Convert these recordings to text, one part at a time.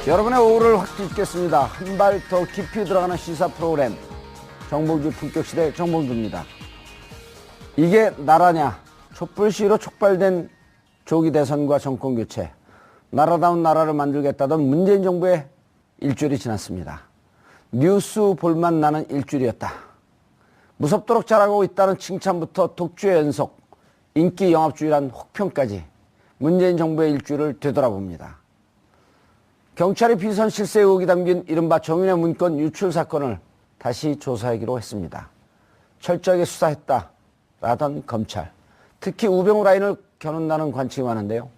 여러분의 오후를 확 뒤집겠습니다. 한 발 더 깊이 들어가는 시사 프로그램 정봉주 품격시대 정봉주입니다. 이게 나라냐? 촛불 시위로 촉발된 조기 대선과 정권 교체, 나라다운 나라를 만들겠다던 문재인 정부의 일주일이 지났습니다. 뉴스 볼만 나는 일주일이었다. 무섭도록 잘하고 있다는 칭찬부터 독주의 연속, 인기 영합주의란 혹평까지 문재인 정부의 일주일을 되돌아봅니다. 경찰이 비선 실세 의혹이 담긴 이른바 정윤회 문건 유출 사건을 다시 조사하기로 했습니다. 철저하게 수사했다라던 검찰, 특히 우병우 라인을 겨눈다는 관측이 많은데요.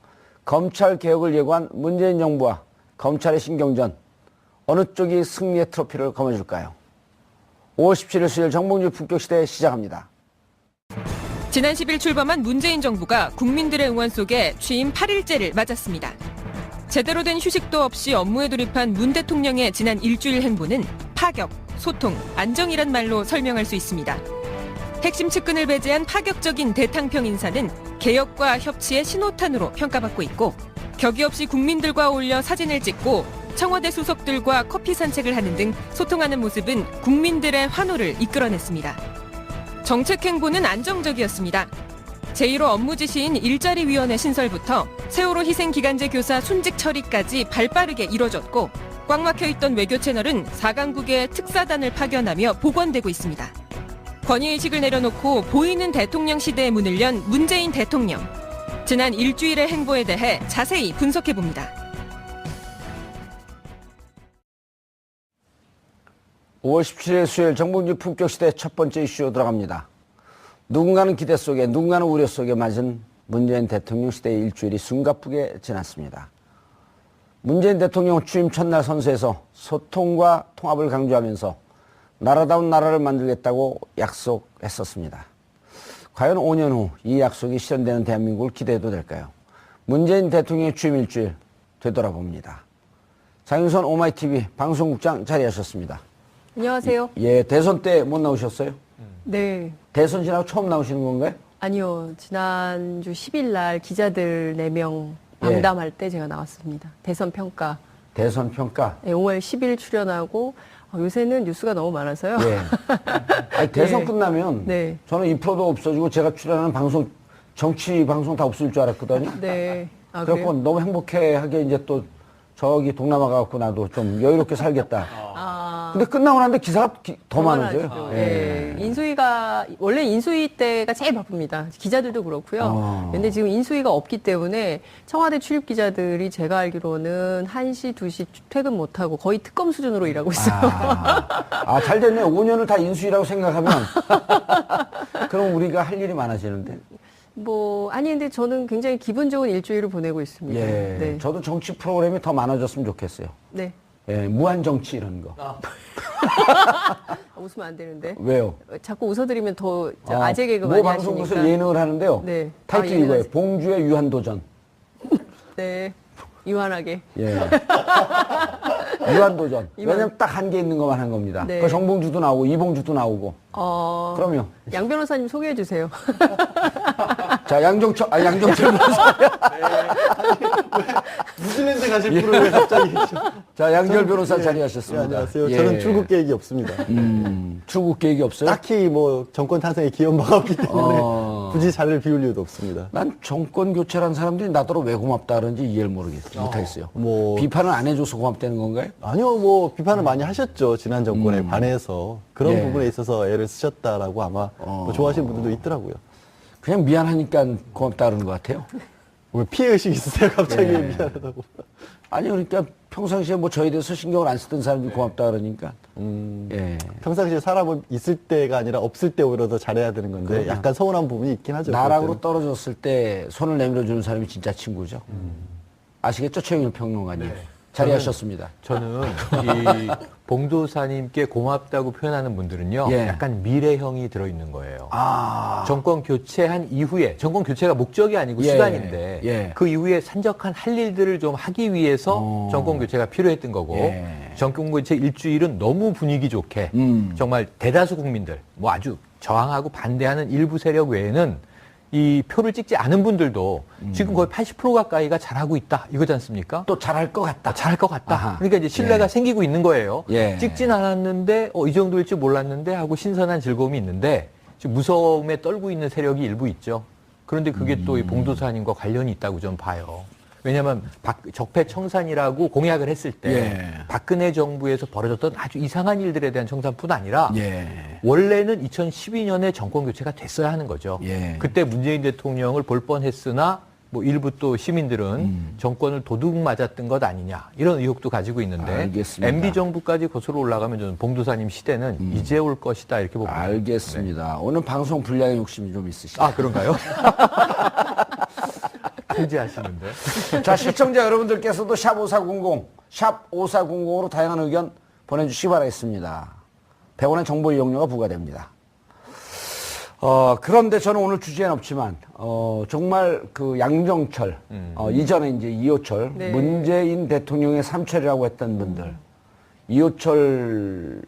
검찰 개혁을 예고한 문재인 정부와 검찰의 신경전, 어느 쪽이 승리의 트로피를 거머쥘까요? 5월 17일 수요일 정봉주 품격시대 시작합니다. 지난 10일 출범한 문재인 정부가 국민들의 응원 속에 취임 8일째를 맞았습니다. 제대로 된 휴식도 없이 업무에 돌입한 문 대통령의 지난 일주일 행보는 파격, 소통, 안정이란 말로 설명할 수 있습니다. 핵심 측근을 배제한 파격적인 대탕평 인사는 개혁과 협치의 신호탄으로 평가받고 있고, 격이 없이 국민들과 어울려 사진을 찍고 청와대 수석들과 커피 산책을 하는 등 소통하는 모습은 국민들의 환호를 이끌어냈습니다. 정책 행보는 안정적이었습니다. 제1호 업무 지시인 일자리위원회 신설부터 세월호 희생기간제 교사 순직 처리까지 발빠르게 이뤄졌고, 꽉 막혀있던 외교 채널은 4강국의 특사단을 파견하며 복원되고 있습니다. 권위의식을 내려놓고 보이는 대통령 시대의 문을 연 문재인 대통령. 지난 일주일의 행보에 대해 자세히 분석해봅니다. 5월 17일 수요일 정봉주 품격시대 첫 번째 이슈로 들어갑니다. 누군가는 기대 속에, 누군가는 우려 속에 맞은 문재인 대통령 시대의 일주일이 숨가쁘게 지났습니다. 문재인 대통령 취임 첫날 선서에서 소통과 통합을 강조하면서 나라다운 나라를 만들겠다고 약속했었습니다. 과연 5년 후 이 약속이 실현되는 대한민국을 기대해도 될까요? 문재인 대통령의 취임 일주일 되돌아봅니다. 장윤선 오마이TV 방송국장 자리하셨습니다. 안녕하세요. 예, 대선 때 못 나오셨어요? 네. 대선 지나고 처음 나오시는 건가요? 아니요. 지난주 10일 날 기자들 4명 방담할 때 제가 나왔습니다. 대선 평가. 대선 평가? 네, 5월 10일 출연하고, 요새는 뉴스가 너무 많아서요. 예. 아니, 대선 네. 끝나면 네. 저는 이 프로도 없어지고 제가 출연하는 방송, 정치 방송 다 없을 줄 알았거든요. 네. 아, 그래서 그래요? 너무 행복해하게 이제 또 저기 동남아 가갖고 나도 좀 여유롭게 살겠다. 근데 끝나고 나는데 기사가 더 많아져요. 예. 인수위가, 원래 인수위 때가 제일 바쁩니다. 기자들도 그렇고요. 근데 지금 인수위가 없기 때문에 청와대 출입 기자들이 제가 알기로는 1시, 2시 퇴근 못하고 거의 특검 수준으로 일하고 있어요. 잘 됐네. 5년을 다 인수위라고 생각하면. 그럼 우리가 할 일이 많아지는데. 아니, 근데 저는 굉장히 기분 좋은 일주일을 보내고 있습니다. 예. 네. 저도 정치 프로그램이 더 많아졌으면 좋겠어요. 네. 예, 무한 정치 이런 거. 웃으면 안 되는데. 왜요? 자꾸 웃어드리면 더 아재 개그 모 많이 방송국에서 하시니까. 예능을 하는데요. 네. 타이틀이 이거예요. 예능하세요. 봉주의 유한도전. 네. 유한하게. 예. 유한도전. 유한. 왜냐면 딱 한 개 있는 것만 한 겁니다. 네. 그 정봉주도 나오고 이봉주도 나오고. 그럼요. 양 변호사님 소개해 주세요. 자, 양정철 변호사. 뉴질랜드 가실 분을 왜 갑자기. 자, 양절 변호사 자리하셨습니다. 안녕하세요. 예. 저는 출국 계획이 없습니다. 출국 계획이 없어요? 딱히 정권 탄생에 기여한 바가 없기 때문에 굳이 자리를 비울 이유도 없습니다. 난 정권 교체라는 사람들이 나더러 왜 고맙다 그런지 이해를 못하겠어요. 비판을 안 해줘서 고맙다는 건가요? 아니요, 비판을 많이 하셨죠. 지난 정권에 관해서. 그런 예. 부분에 있어서 애를 쓰셨다라고 아마 좋아하시는 분들도 있더라고요. 그냥 미안하니까 고맙다 그러는 것 같아요. 왜 피해의식이 있으세요? 갑자기 예. 미안하다고. 아니, 그러니까 평상시에 저에 대해서 신경을 안 쓰던 사람들이 고맙다 그러니까. 예. 평상시에 사람은 있을 때가 아니라 없을 때 오히려 더 잘해야 되는 건데 그럼요. 약간 서운한 부분이 있긴 하죠. 나락으로 떨어졌을 때 손을 내밀어 주는 사람이 진짜 친구죠. 아시겠죠? 최영일 평론가님. 자리하셨습니다. 저는 이 봉도사님께 고맙다고 표현하는 분들은요, 예. 약간 미래형이 들어있는 거예요. 정권 교체한 이후에, 정권 교체가 목적이 아니고 예. 수단인데, 예. 그 이후에 산적한 할 일들을 좀 하기 위해서 정권 교체가 필요했던 거고, 예. 정권 교체 일주일은 너무 분위기 좋게, 정말 대다수 국민들, 아주 저항하고 반대하는 일부 세력 외에는 이 표를 찍지 않은 분들도 지금 거의 80% 가까이가 잘하고 있다 이거지 않습니까? 또 잘할 것 같다. 잘할 것 같다. 아하. 그러니까 이제 신뢰가 예. 생기고 있는 거예요. 예. 찍진 않았는데 이 정도일 줄 몰랐는데 하고 신선한 즐거움이 있는데 지금 무서움에 떨고 있는 세력이 일부 있죠. 그런데 그게 또 이 봉도사님과 관련이 있다고 좀 봐요. 왜냐하면 적폐청산이라고 공약을 했을 때 예. 박근혜 정부에서 벌어졌던 아주 이상한 일들에 대한 청산뿐 아니라 예. 원래는 2012년에 정권 교체가 됐어야 하는 거죠. 예. 그때 문재인 대통령을 볼 뻔했으나 뭐 일부 또 시민들은 정권을 도둑 맞았던 것 아니냐 이런 의혹도 가지고 있는데 알겠습니다. MB 정부까지 거슬러 올라가면 저는 봉도사님 시대는 이제 올 것이다 이렇게 봅니다. 알겠습니다. 오늘 방송 분량에 욕심이 좀 있으시죠? 아 그런가요? 통제하시는데. 자, 시청자 여러분들께서도 샵5400, 샵5400으로 다양한 의견 보내주시기 바라겠습니다. 100원의 정보 이용료가 부과됩니다. 그런데 저는 오늘 주제는 없지만, 정말 그 양정철, 이전에 이제 이호철, 네. 문재인 대통령의 삼철이라고 했던 분들, 이호철,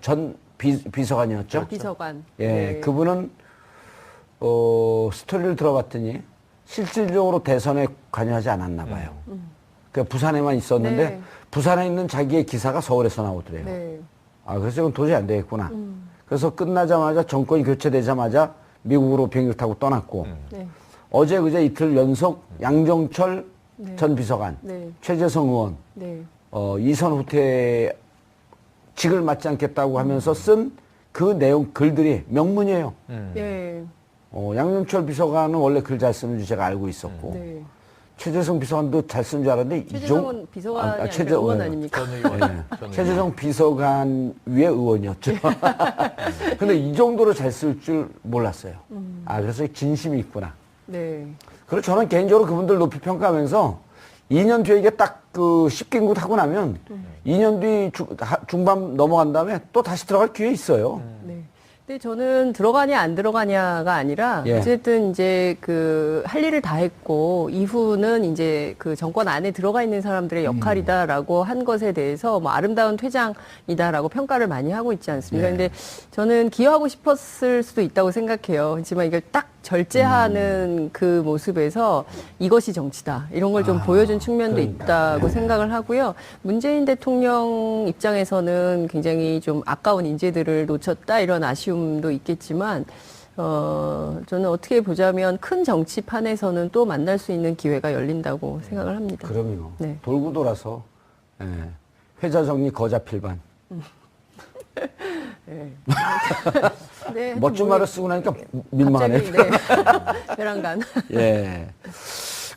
전 비서관이었죠? 비서관. 예, 네. 그분은, 스토리를 들어봤더니, 실질적으로 대선에 관여하지 않았나 봐요. 그 부산에만 있었는데 네. 부산에 있는 자기의 기사가 서울에서 나오더래요. 네. 아, 그래서 이건 도저히 안 되겠구나. 그래서 끝나자마자 정권이 교체되자마자 미국으로 비행기 타고 떠났고 네. 어제 그제 이틀 연속 양정철 네. 전 비서관, 네. 최재성 의원, 네. 이선 후퇴 직을 맡지 않겠다고 하면서 쓴 그 내용 글들이 명문이에요. 네. 양정철 비서관은 원래 글 잘 쓰는 줄 제가 알고 있었고 네. 최재성 비서관도 잘 쓰는 줄 알았는데 최재성은 비서관이 아니라 의원 아닙니까? 전 의원. 전 의원. 최재성 비서관 위에 의원이었죠. 근데 이 정도로 잘 쓸 줄 몰랐어요. 아, 그래서 진심이 있구나. 네. 그래서 저는 개인적으로 그분들 높이 평가하면서 2년 뒤에 이게 딱 그 10개국 하고 나면 2년 뒤 중반 넘어간 다음에 또 다시 들어갈 기회 있어요. 네. 근데 저는 들어가냐 안 들어가냐가 아니라 예. 어쨌든 이제 그 할 일을 다 했고 이후는 이제 그 정권 안에 들어가 있는 사람들의 역할이다라고 한 것에 대해서 뭐 아름다운 퇴장이다라고 평가를 많이 하고 있지 않습니까? 예. 근데 저는 기여하고 싶었을 수도 있다고 생각해요. 하지만 이걸 딱 절제하는 그 모습에서 이것이 정치다. 이런 걸 좀 보여준 측면도 있다고 생각을 하고요. 문재인 대통령 입장에서는 굉장히 좀 아까운 인재들을 놓쳤다 이런 아쉬움도 있겠지만 저는 어떻게 보자면 큰 정치판에서는 또 만날 수 있는 기회가 열린다고 생각을 합니다. 그럼요. 네. 돌고 돌아서 예. 회자 정리 거자 필반. 네, 멋진 뭐 말을 쓰고 나니까 민망하네. 갑자기 네. 베란간. 예.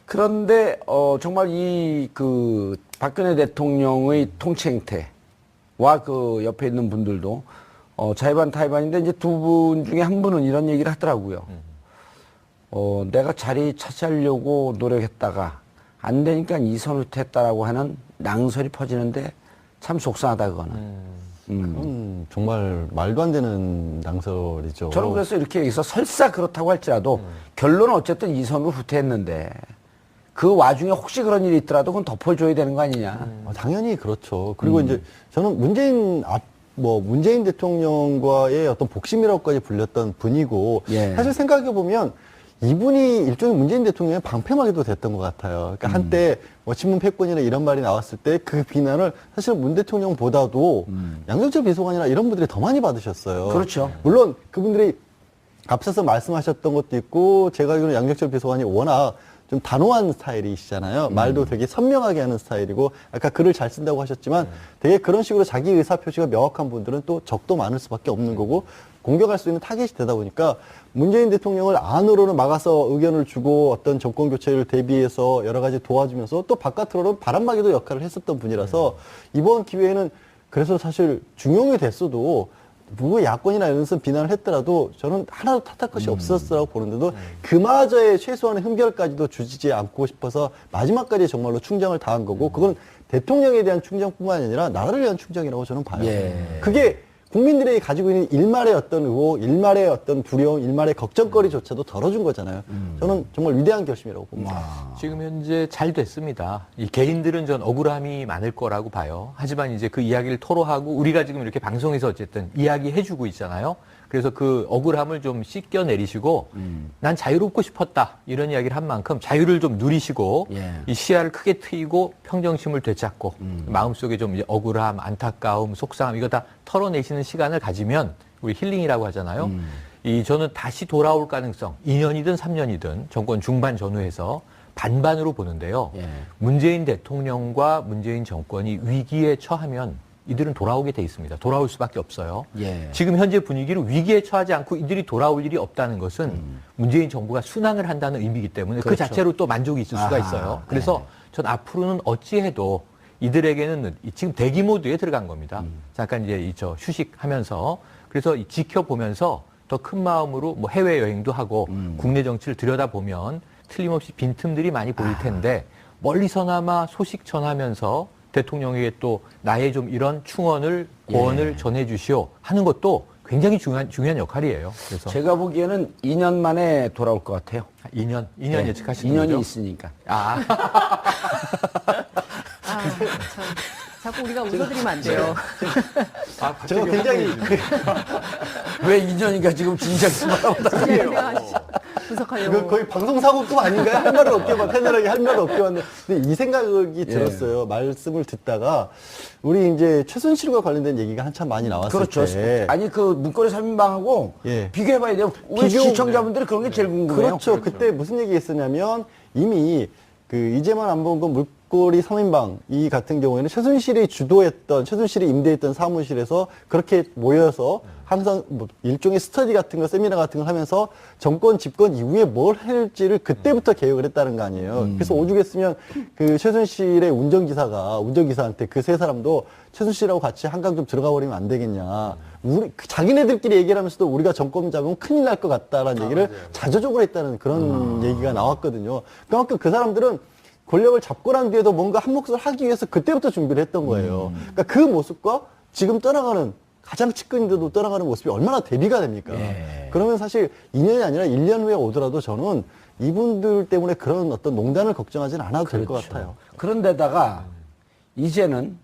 그런데 정말 이 그 박근혜 대통령의 통치 행태와 그 옆에 있는 분들도 자의반 타의반인데 이제 두 분 중에 한 분은 이런 얘기를 하더라고요. 내가 자리 차지하려고 노력했다가 안 되니까 이선 후퇴했다라고 하는 낭설이 퍼지는데 참 속상하다 그거는. 정말 말도 안 되는 낭설이죠. 저는 그래서 이렇게 여기서 설사 그렇다고 할지라도 결론은 어쨌든 이선으로 후퇴했는데 그 와중에 혹시 그런 일이 있더라도 그건 덮어줘야 되는 거 아니냐. 당연히 그렇죠. 그리고 이제 저는 문재인 대통령과의 어떤 복심이라고까지 불렸던 분이고 예. 사실 생각해 보면 이분이 일종의 문재인 대통령의 방패막이도 됐던 것 같아요. 그러니까 한때 뭐 친문 패권이나 이런 말이 나왔을 때 그 비난을 사실 문 대통령보다도 양정철 비서관이나 이런 분들이 더 많이 받으셨어요. 그렇죠. 물론 그분들이 앞서서 말씀하셨던 것도 있고 제가 알기로는 양정철 비서관이 워낙 좀 단호한 스타일이시잖아요. 말도 되게 선명하게 하는 스타일이고 아까 글을 잘 쓴다고 하셨지만 되게 그런 식으로 자기 의사표시가 명확한 분들은 또 적도 많을 수밖에 없는 거고 공격할 수 있는 타겟이 되다 보니까 문재인 대통령을 안으로는 막아서 의견을 주고 어떤 정권 교체를 대비해서 여러 가지 도와주면서 또 바깥으로는 바람막이도 역할을 했었던 분이라서 이번 기회에는 그래서 사실 중용이 됐어도 누구 야권이나 이런 데서 비난을 했더라도 저는 하나도 탓할 것이 없었으라고 보는데도 그마저의 최소한의 흠결까지도 주지 않고 싶어서 마지막까지 정말로 충정을 다한 거고 그건 대통령에 대한 충정뿐만 아니라 나라를 위한 충정이라고 저는 봐요. 예. 그게 국민들이 가지고 있는 일말의 어떤 의혹, 일말의 어떤 두려움, 일말의 걱정거리조차도 덜어준 거잖아요. 저는 정말 위대한 결심이라고 봅니다. 지금 현재 잘 됐습니다. 이 개인들은 전 억울함이 많을 거라고 봐요. 하지만 이제 그 이야기를 토로하고 우리가 지금 이렇게 방송에서 어쨌든 이야기해주고 있잖아요. 그래서 그 억울함을 좀 씻겨 내리시고 난 자유롭고 싶었다 이런 이야기를 한 만큼 자유를 좀 누리시고 예. 이 시야를 크게 트이고 평정심을 되찾고 마음속에 좀 이제 억울함, 안타까움, 속상함 이거 다 털어내시는 시간을 가지면 우리 힐링이라고 하잖아요. 이 저는 다시 돌아올 가능성 2년이든 3년이든 정권 중반 전후에서 반반으로 보는데요. 예. 문재인 대통령과 문재인 정권이 위기에 처하면 이들은 돌아오게 돼 있습니다. 돌아올 수밖에 없어요. 예. 지금 현재 분위기로 위기에 처하지 않고 이들이 돌아올 일이 없다는 것은 문재인 정부가 순항을 한다는 의미이기 때문에 그 그렇죠. 자체로 또 만족이 있을 수가 아하, 있어요. 그래서 전 앞으로는 어찌해도 이들에게는 지금 대기 모드에 들어간 겁니다. 잠깐 이제 저 휴식하면서 그래서 지켜보면서 더 큰 마음으로 뭐 해외 여행도 하고 국내 정치를 들여다보면 틀림없이 빈틈들이 많이 보일 텐데 멀리서나마 소식 전하면서 대통령에게 또 나의 좀 이런 충언을 고언을 전해주시오 하는 것도 굉장히 중요한 역할이에요. 그래서 제가 보기에는 2년 만에 돌아올 것 같아요. 2년 네. 예측하시는 2년이 거죠? 있으니까. 아, 아, 참. 자꾸 우리가 웃어드리면 안 돼요. 제가 굉장히 왜 2년인가 지금 진작 말하다. 분석하려고. 이거 거의 방송사고급 아닌가요? 할 말을 없게 막 패널하게 할 말을 없게 왔는데 근데 이 생각이 들었어요. 말씀을 듣다가 우리 이제 최순실과 관련된 얘기가 한참 많이 나왔을 그렇죠. 때 아니 그 문고리 3인방하고 예. 비교해봐야 돼요. 우리 비교- 시청자분들이 그런 게 제일 궁금해요. 그렇죠. 그때 무슨 얘기했었냐면 이미 그 이제만 안 본 건 물고리 3인방 이 같은 경우에는 최순실이 주도했던 최순실이 임대했던 사무실에서 그렇게 모여서 항상 뭐 일종의 스터디 같은 거 세미나 같은 걸 하면서 정권 집권 이후에 뭘 할지를 그때부터 계획을 했다는 거 아니에요. 그래서 오죽했으면 그 최순실의 운전기사한테 그 세 사람도 최순실하고 같이 한강 좀 들어가 버리면 안 되겠냐. 우리 자기네들끼리 얘기를 하면서도 우리가 정권 잡으면 큰일 날 것 같다라는 얘기를 자조적으로 했다는 그런 얘기가 나왔거든요. 그만큼 그 사람들은 권력을 잡고 난 뒤에도 뭔가 한 몫을 하기 위해서 그때부터 준비를 했던 거예요. 그러니까 그 모습과 지금 떠나가는 가장 측근인데도 떠나가는 모습이 얼마나 대비가 됩니까? 예. 그러면 사실 2년이 아니라 1년 후에 오더라도 저는 이분들 때문에 그런 어떤 농단을 걱정하지는 않아도 될 것 같아요. 그런데다가 이제는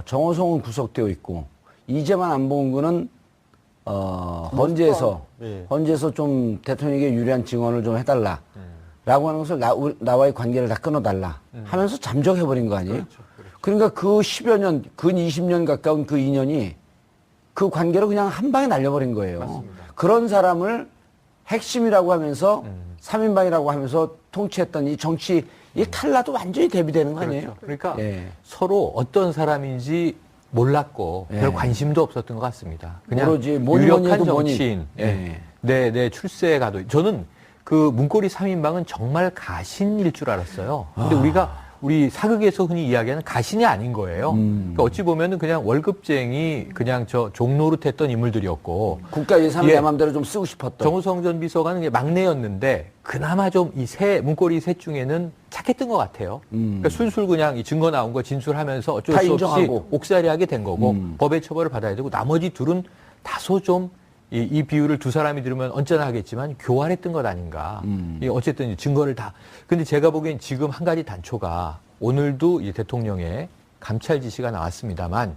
정호성은 구속되어 있고 이제만 안봉근은 헌재에서 예. 헌재에서 좀 대통령에게 유리한 증언을 좀 해달라. 라고 하는 것을 나와의 관계를 다 끊어달라 하면서 잠적해버린 거 아니에요? 그러니까 그 10여 년, 근 20년 가까운 그 2년이 그 관계를 그냥 한 방에 날려버린 거예요. 그런 사람을 핵심이라고 하면서 3인방이라고 하면서 통치했던 이 정치, 이 탈라도 완전히 대비되는 거 아니에요? 그러니까 예. 서로 어떤 사람인지 몰랐고 예. 별 관심도 없었던 것 같습니다. 그냥 모르지. 뭐니 유력한 해도 뭐니. 정치인, 예. 내 출세에 가도 저는 그 문고리 3인방은 정말 가신일 줄 알았어요. 근데 우리 사극에서 흔히 이야기하는 가신이 아닌 거예요. 그러니까 어찌 보면은 그냥 월급쟁이 그냥 저 종노릇했던 인물들이었고 국가 예산을 예. 내 마음대로 좀 쓰고 싶었던. 정우성 전 비서관은 이제 막내였는데 그나마 좀 이 문고리 셋 중에는 착했던 것 같아요. 그러니까 술술 그냥 이 증거 나온 거 진술하면서 어쩔 다 수 없이 인정하고. 옥살이하게 된 거고 법의 처벌을 받아야 되고 나머지 둘은 다소 좀 이 비유를 두 사람이 들으면 언짢아 하겠지만 교활했던 것 아닌가. 이 어쨌든 증거를 다. 근데 제가 보기엔 지금 한 가지 단초가 오늘도 이 대통령의 감찰 지시가 나왔습니다만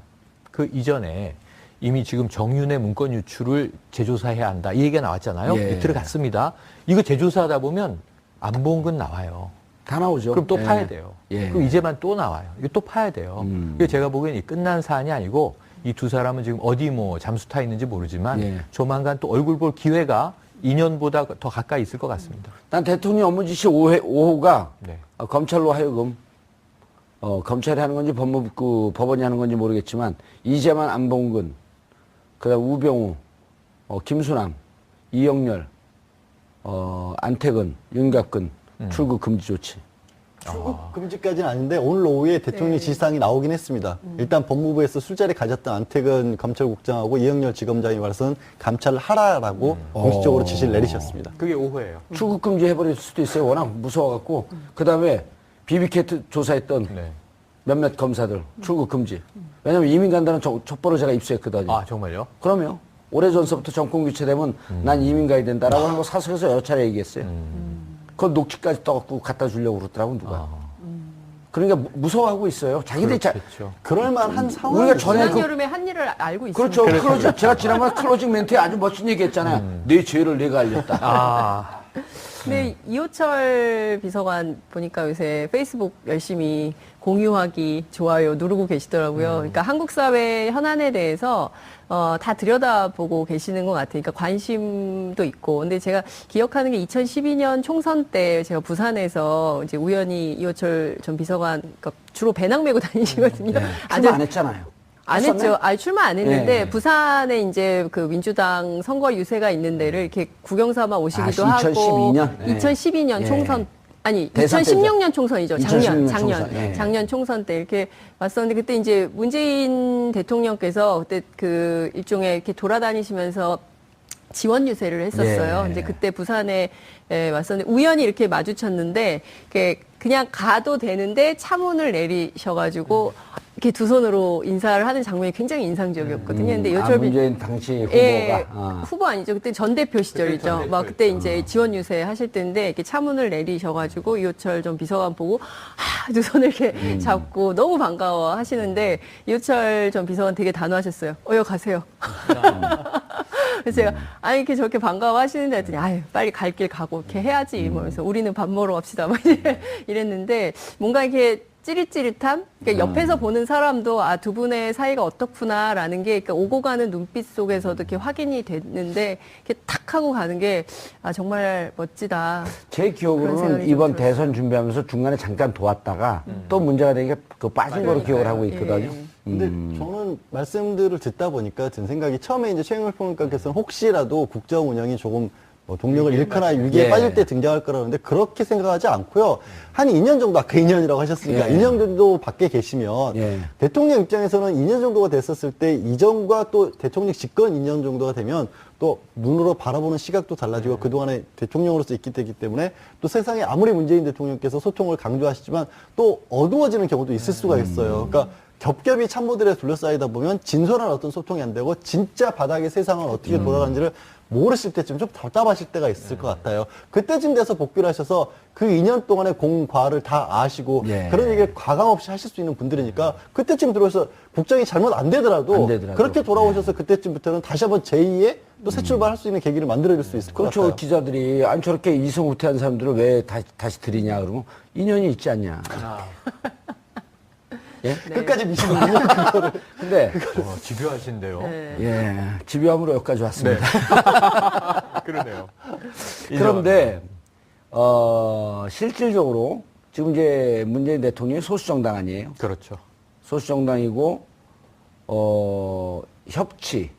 그 이전에 이미 지금 정윤의 문건 유출을 재조사해야 한다. 이 얘기가 나왔잖아요. 예. 들어갔습니다. 이거 재조사하다 보면 안봉근 나와요. 다 나오죠. 그럼 또 예. 파야 돼요. 예. 그럼 이제만 또 나와요. 이거 또 파야 돼요. 그래서 제가 보기엔 이 끝난 사안이 아니고 이 두 사람은 지금 어디 뭐 잠수 타 있는지 모르지만 예. 조만간 또 얼굴 볼 기회가 2년보다 더 가까이 있을 것 같습니다. 난 대통령 업무 지시 5호가 네. 검찰로 하여금 검찰이 하는 건지 법원이 하는 건지 모르겠지만 이재만 안봉근 그다음 우병우 김수남 이영렬 안태근 윤갑근 출국 금지 조치. 출국 금지까지는 아닌데 오늘 오후에 대통령 지시사항이 나오긴 했습니다. 일단 법무부에서 술자리 가졌던 안태근 검찰국장하고 이영렬 지검장이 와서는 감찰을 하라라고 공식적으로 지시를 내리셨습니다. 그게 오후예요. 출국 금지 해버릴 수도 있어요. 워낙 무서워갖고 그다음에 BBK 조사했던 네. 몇몇 검사들 출국 금지. 왜냐면 이민 간다는 첩보를 제가 입수했거든요. 아, 정말요? 그럼요. 오래전서부터 정권 교체되면 난 이민 가야 된다라고 하는 거 사석에서 여러 차례 얘기했어요. 그건 녹취까지 떠갖고 갖다 주려고 그러더라고 누가. 그러니까 무서워하고 있어요. 자기들이 그렇겠죠. 그럴만한 상황. 우리가 전에 지난 여름에 한 일을 알고 있습니다. 그렇죠. 클로징, 제가 지난번 클로징 멘트에 아주 멋진 얘기 했잖아요. 내 죄를 내가 알렸다. 아, 근데 이호철 비서관 보니까 요새 페이스북 열심히 공유하기, 좋아요 누르고 계시더라고요. 그러니까 한국 사회 현안에 대해서 다 들여다보고 계시는 것 같아요. 그러니까 관심도 있고. 근데 제가 기억하는 게 2012년 총선 때 제가 부산에서 이제 우연히 이호철 전 비서관, 그러니까 주로 배낭 메고 다니시거든요. 출마 안 했잖아요. 안 했었나요? 했죠. 아니, 출마 안 했는데, 네. 부산에 이제 그 민주당 선거 유세가 있는 데를 이렇게 구경 삼아 오시기도 아, 하고. 2012년? 네. 2012년 예. 총선. 아니, 대선 2016년 총선이죠. 2016년 작년. 총선, 예. 작년 총선 때 이렇게 왔었는데, 그때 이제 문재인 대통령께서 그때 그 일종의 이렇게 돌아다니시면서 지원 유세를 했었어요. 예. 이제 그때 부산에 왔었는데 우연히 이렇게 마주쳤는데 이렇게 그냥 가도 되는데 차문을 내리셔가지고 이렇게 두 손으로 인사를 하는 장면이 굉장히 인상적이었거든요. 근데 아, 여철 문재인 당시 후보가. 예, 아. 후보 아니죠. 그때 전 대표 시절이죠. 막 그때 이제 지원 유세 하실 때인데 이렇게 차문을 내리셔가지고 이호철 전 비서관 보고 두 손을 이렇게 잡고 너무 반가워 하시는데 이호철 전 비서관 되게 단호하셨어요. 어여 가세요. 그래서 제가 아니 이렇게 저렇게 반가워 하시는데 했더니 아유 빨리 갈 길 가고 이렇게 해야지 이러면서 우리는 밥 먹으러 갑시다 막 이랬는데 뭔가 이렇게 찌릿찌릿함? 그러니까 옆에서 보는 사람도 아, 두 분의 사이가 어떻구나라는 게 그러니까 오고 가는 눈빛 속에서도 이렇게 확인이 됐는데 이렇게 탁 하고 가는 게 아, 정말 멋지다. 제 그런 기억으로는 생각이 이번 좀 들었어요. 대선 준비하면서 중간에 잠깐 도왔다가 또 문제가 되니까 그 빠진 거로 기억을 하고 있거든요. 예. 근데 저는 말씀들을 듣다 보니까 든 생각이 처음에 이제 최영일 평론가께서는 혹시라도 국정 운영이 조금 뭐 동력을 잃거나 위기에 예. 빠질 때 등장할 거라는데 그렇게 생각하지 않고요. 한 2년 정도 아까 2년이라고 하셨으니까 예. 2년 정도 밖에 계시면 예. 대통령 입장에서는 2년 정도가 됐었을 때 이전과 또 대통령 집권 2년 정도가 되면 또 눈으로 바라보는 시각도 달라지고 그동안에 대통령으로서 있기 때문에 또 세상에 아무리 문재인 대통령께서 소통을 강조하시지만 또 어두워지는 경우도 있을 수가 있어요. 그러니까 겹겹이 참모들에 둘러싸이다 보면 진솔한 어떤 소통이 안 되고 진짜 바닥의 세상은 어떻게 돌아가는지를 모르실 때쯤 좀 답답하실 때가 있을 것 같아요. 그때쯤 돼서 복귀를 하셔서 그 2년 동안의 공과를 다 아시고 예. 그런 얘기를 과감 없이 하실 수 있는 분들이니까 그때쯤 들어서 국정이 잘못 안 되더라도, 그렇게 돌아오셔서 그때쯤부터는 다시 한번 제2의 또 새 출발할 수 있는 계기를 만들어줄 수 있을 것 그렇죠. 같아요. 기자들이 아니 저렇게 이성후퇴한 사람들을 왜 다시 들이냐 그러면 인연이 있지 않냐. 예? 끝까지 미시는군요. 그거를. 근데 집요하신데요. 네. 예, 집요함으로 여기까지 왔습니다. 그러네요. 그런데 실질적으로 지금 이제 문재인 대통령이 소수정당 아니에요. 그렇죠. 소수정당이고 협치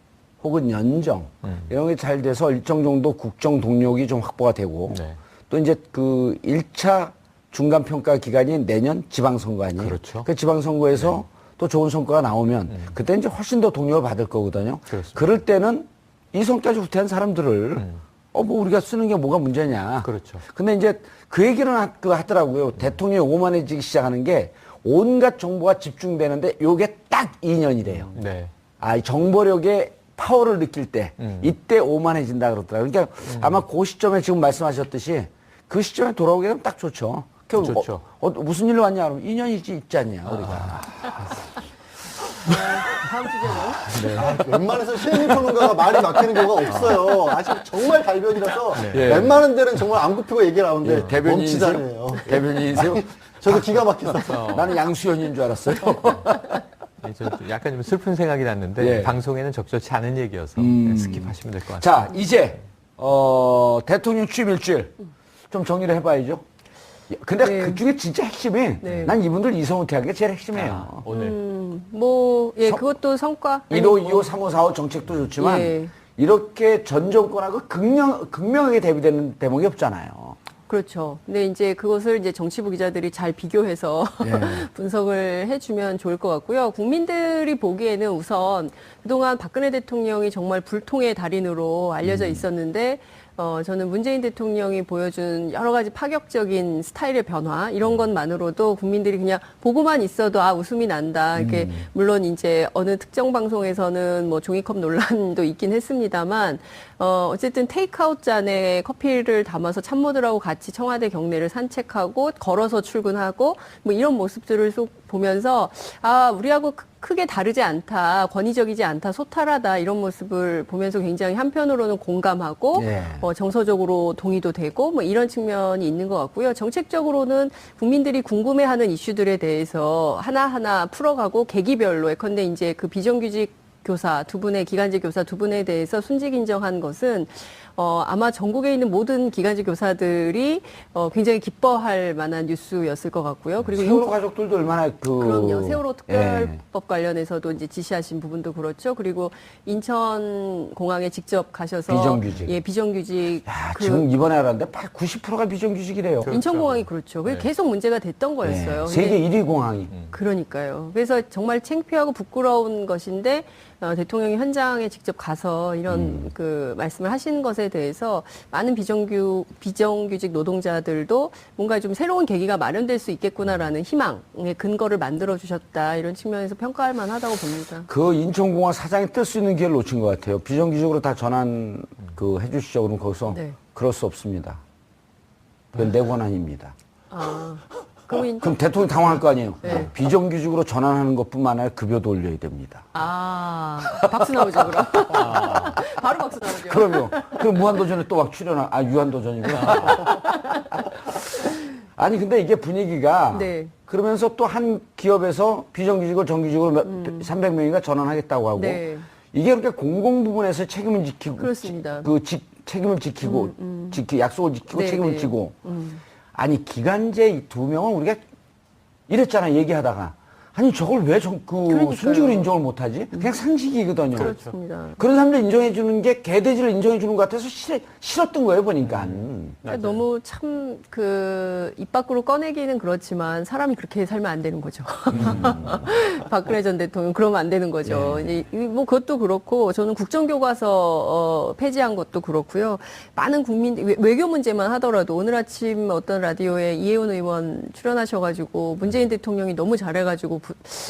혹은 연정 이런 게 잘 돼서 일정 정도 국정 동력이 좀 확보가 되고 네. 또 이제 그 1차 중간 평가 기간이 내년 지방선거 아니에요. 그렇죠. 그 지방선거에서 또 좋은 성과가 나오면 그때 이제 훨씬 더 동력을 받을 거거든요. 그렇습니다. 그럴 때는 이성까지 후퇴한 사람들을 뭐 우리가 쓰는 게 뭐가 문제냐. 그렇죠. 근데 이제 그 얘기는 하더라고요. 대통령이 오만해지기 시작하는 게 온갖 정보가 집중되는데 요게 딱 2년이래요. 네. 아, 이 정보력의 파워를 느낄 때 이때 오만해진다 그러더라고요. 그러니까 아마 그 시점에 지금 말씀하셨듯이 그 시점에 돌아오게 되면 딱 좋죠. 좋죠. 무슨 일로 왔냐 그러면 2년이지 있지 않냐 우리가. 다음 주제는 웬만해서 최영일 평론가가 말이 막히는 경우가 없어요. 아직 정말 달변이라서 네. 웬만한 데는 정말 안 굽히고 얘기를 하는데 예, 대변인이세요? 멈치잖아요. 대변인이세요? 저도 기가 막혔어요. 나는 양수연인 줄 알았어요. 저 약간 좀 슬픈 생각이 났는데 예. 방송에는 적절치 않은 얘기여서 스킵하시면 될 것 같아요. 자, 이제 대통령 취임 일주일 좀 정리를 해봐야죠. 근데 네. 그 중에 진짜 핵심이 네. 난 이분들 이성훈태하는 게 제일 핵심이에요. 오늘 그것도 성과. 1호, 2호, 3호, 4호 정책도 좋지만 예. 이렇게 전 정권하고 극명하게 대비되는 대목이 없잖아요. 그렇죠. 근데 이제 그것을 이제 정치부 기자들이 잘 비교해서 예. 분석을 해주면 좋을 것 같고요. 국민들이 보기에는 우선 그동안 박근혜 대통령이 정말 불통의 달인으로 알려져 있었는데, 저는 문재인 대통령이 보여준 여러 가지 파격적인 스타일의 변화 이런 것만으로도 국민들이 그냥 보고만 있어도 웃음이 난다. 이렇게 물론 이제 어느 특정 방송에서는 뭐 종이컵 논란도 있긴 했습니다만 어쨌든 테이크아웃 잔에 커피를 담아서 참모들하고 같이 청와대 경내를 산책하고 걸어서 출근하고 뭐 이런 모습들을 쏙 보면서 우리하고 크게 다르지 않다, 권위적이지 않다, 소탈하다 이런 모습을 보면서 굉장히 한편으로는 공감하고 예. 정서적으로 동의도 되고 뭐 이런 측면이 있는 것 같고요. 정책적으로는 국민들이 궁금해하는 이슈들에 대해서 하나하나 풀어가고 계기별로 예컨대 이제 그 비정규직 교사 두 분의 기간제 교사 두 분에 대해서 순직 인정한 것은 아마 전국에 있는 모든 기간제 교사들이 굉장히 기뻐할 만한 뉴스였을 것 같고요. 그리고 세월호 가족들도 얼마나 그럼요. 세월호 특별법 관련해서도 이제 지시하신 부분도 그렇죠. 그리고 인천 공항에 직접 가셔서 비정규직. 비정규직 지금 이번에 알았는데 90%가 비정규직이래요. 인천공항이 그렇죠. 그게 계속 문제가 됐던 거였어요. 세계 1위 공항이. 그러니까요. 그래서 정말 창피하고 부끄러운 것인데 대통령이 현장에 직접 가서 이런 그 말씀을 하신 것에 대해서 많은 비정규직 노동자들도 뭔가 좀 새로운 계기가 마련될 수 있겠구나라는 희망의 근거를 만들어 주셨다 이런 측면에서 평가할 만하다고 봅니다. 그 인천공항 사장이 뜰 수 있는 기회를 놓친 것 같아요. 비정규직으로 다 전환 해주시죠. 그럼 거기서 네. 그럴 수 없습니다. 그건 내 권한입니다. 그럼 대통령 당황할 거 아니에요. 네. 비정규직으로 전환하는 것뿐만 아니라 급여도 올려야 됩니다. 박수 나오죠, 그럼. 바로 박수 나오죠. 그럼요. 그럼 무한도전에 또 막 유한도전이구나. 아니, 근데 이게 분위기가. 네. 그러면서 또 한 기업에서 비정규직을 정규직으로 300명인가 전환하겠다고 하고. 네. 이게 그렇게 공공 부분에서 책임을 지키고. 그렇습니다. 책임을 지키고, 약속을 지키고 네, 책임을 네. 지고. 아니, 기간제 이 두 명은 우리가 이랬잖아, 얘기하다가. 아니, 저걸 왜 순직으로 인정을 못하지? 그냥 상식이거든요. 그렇습니다. 그런 사람들 인정해주는 게 개돼지를 인정해주는 것 같아서 싫었던 거예요, 보니까. 그러니까 너무 참 입 밖으로 꺼내기는 그렇지만 사람이 그렇게 살면 안 되는 거죠. 박근혜 전 대통령 그러면 안 되는 거죠. 뭐 그것도 그렇고 저는 국정교과서 폐지한 것도 그렇고요. 많은 외교 문제만 하더라도 오늘 아침 어떤 라디오에 이혜원 의원 출연하셔가지고 문재인 대통령이 너무 잘해가지고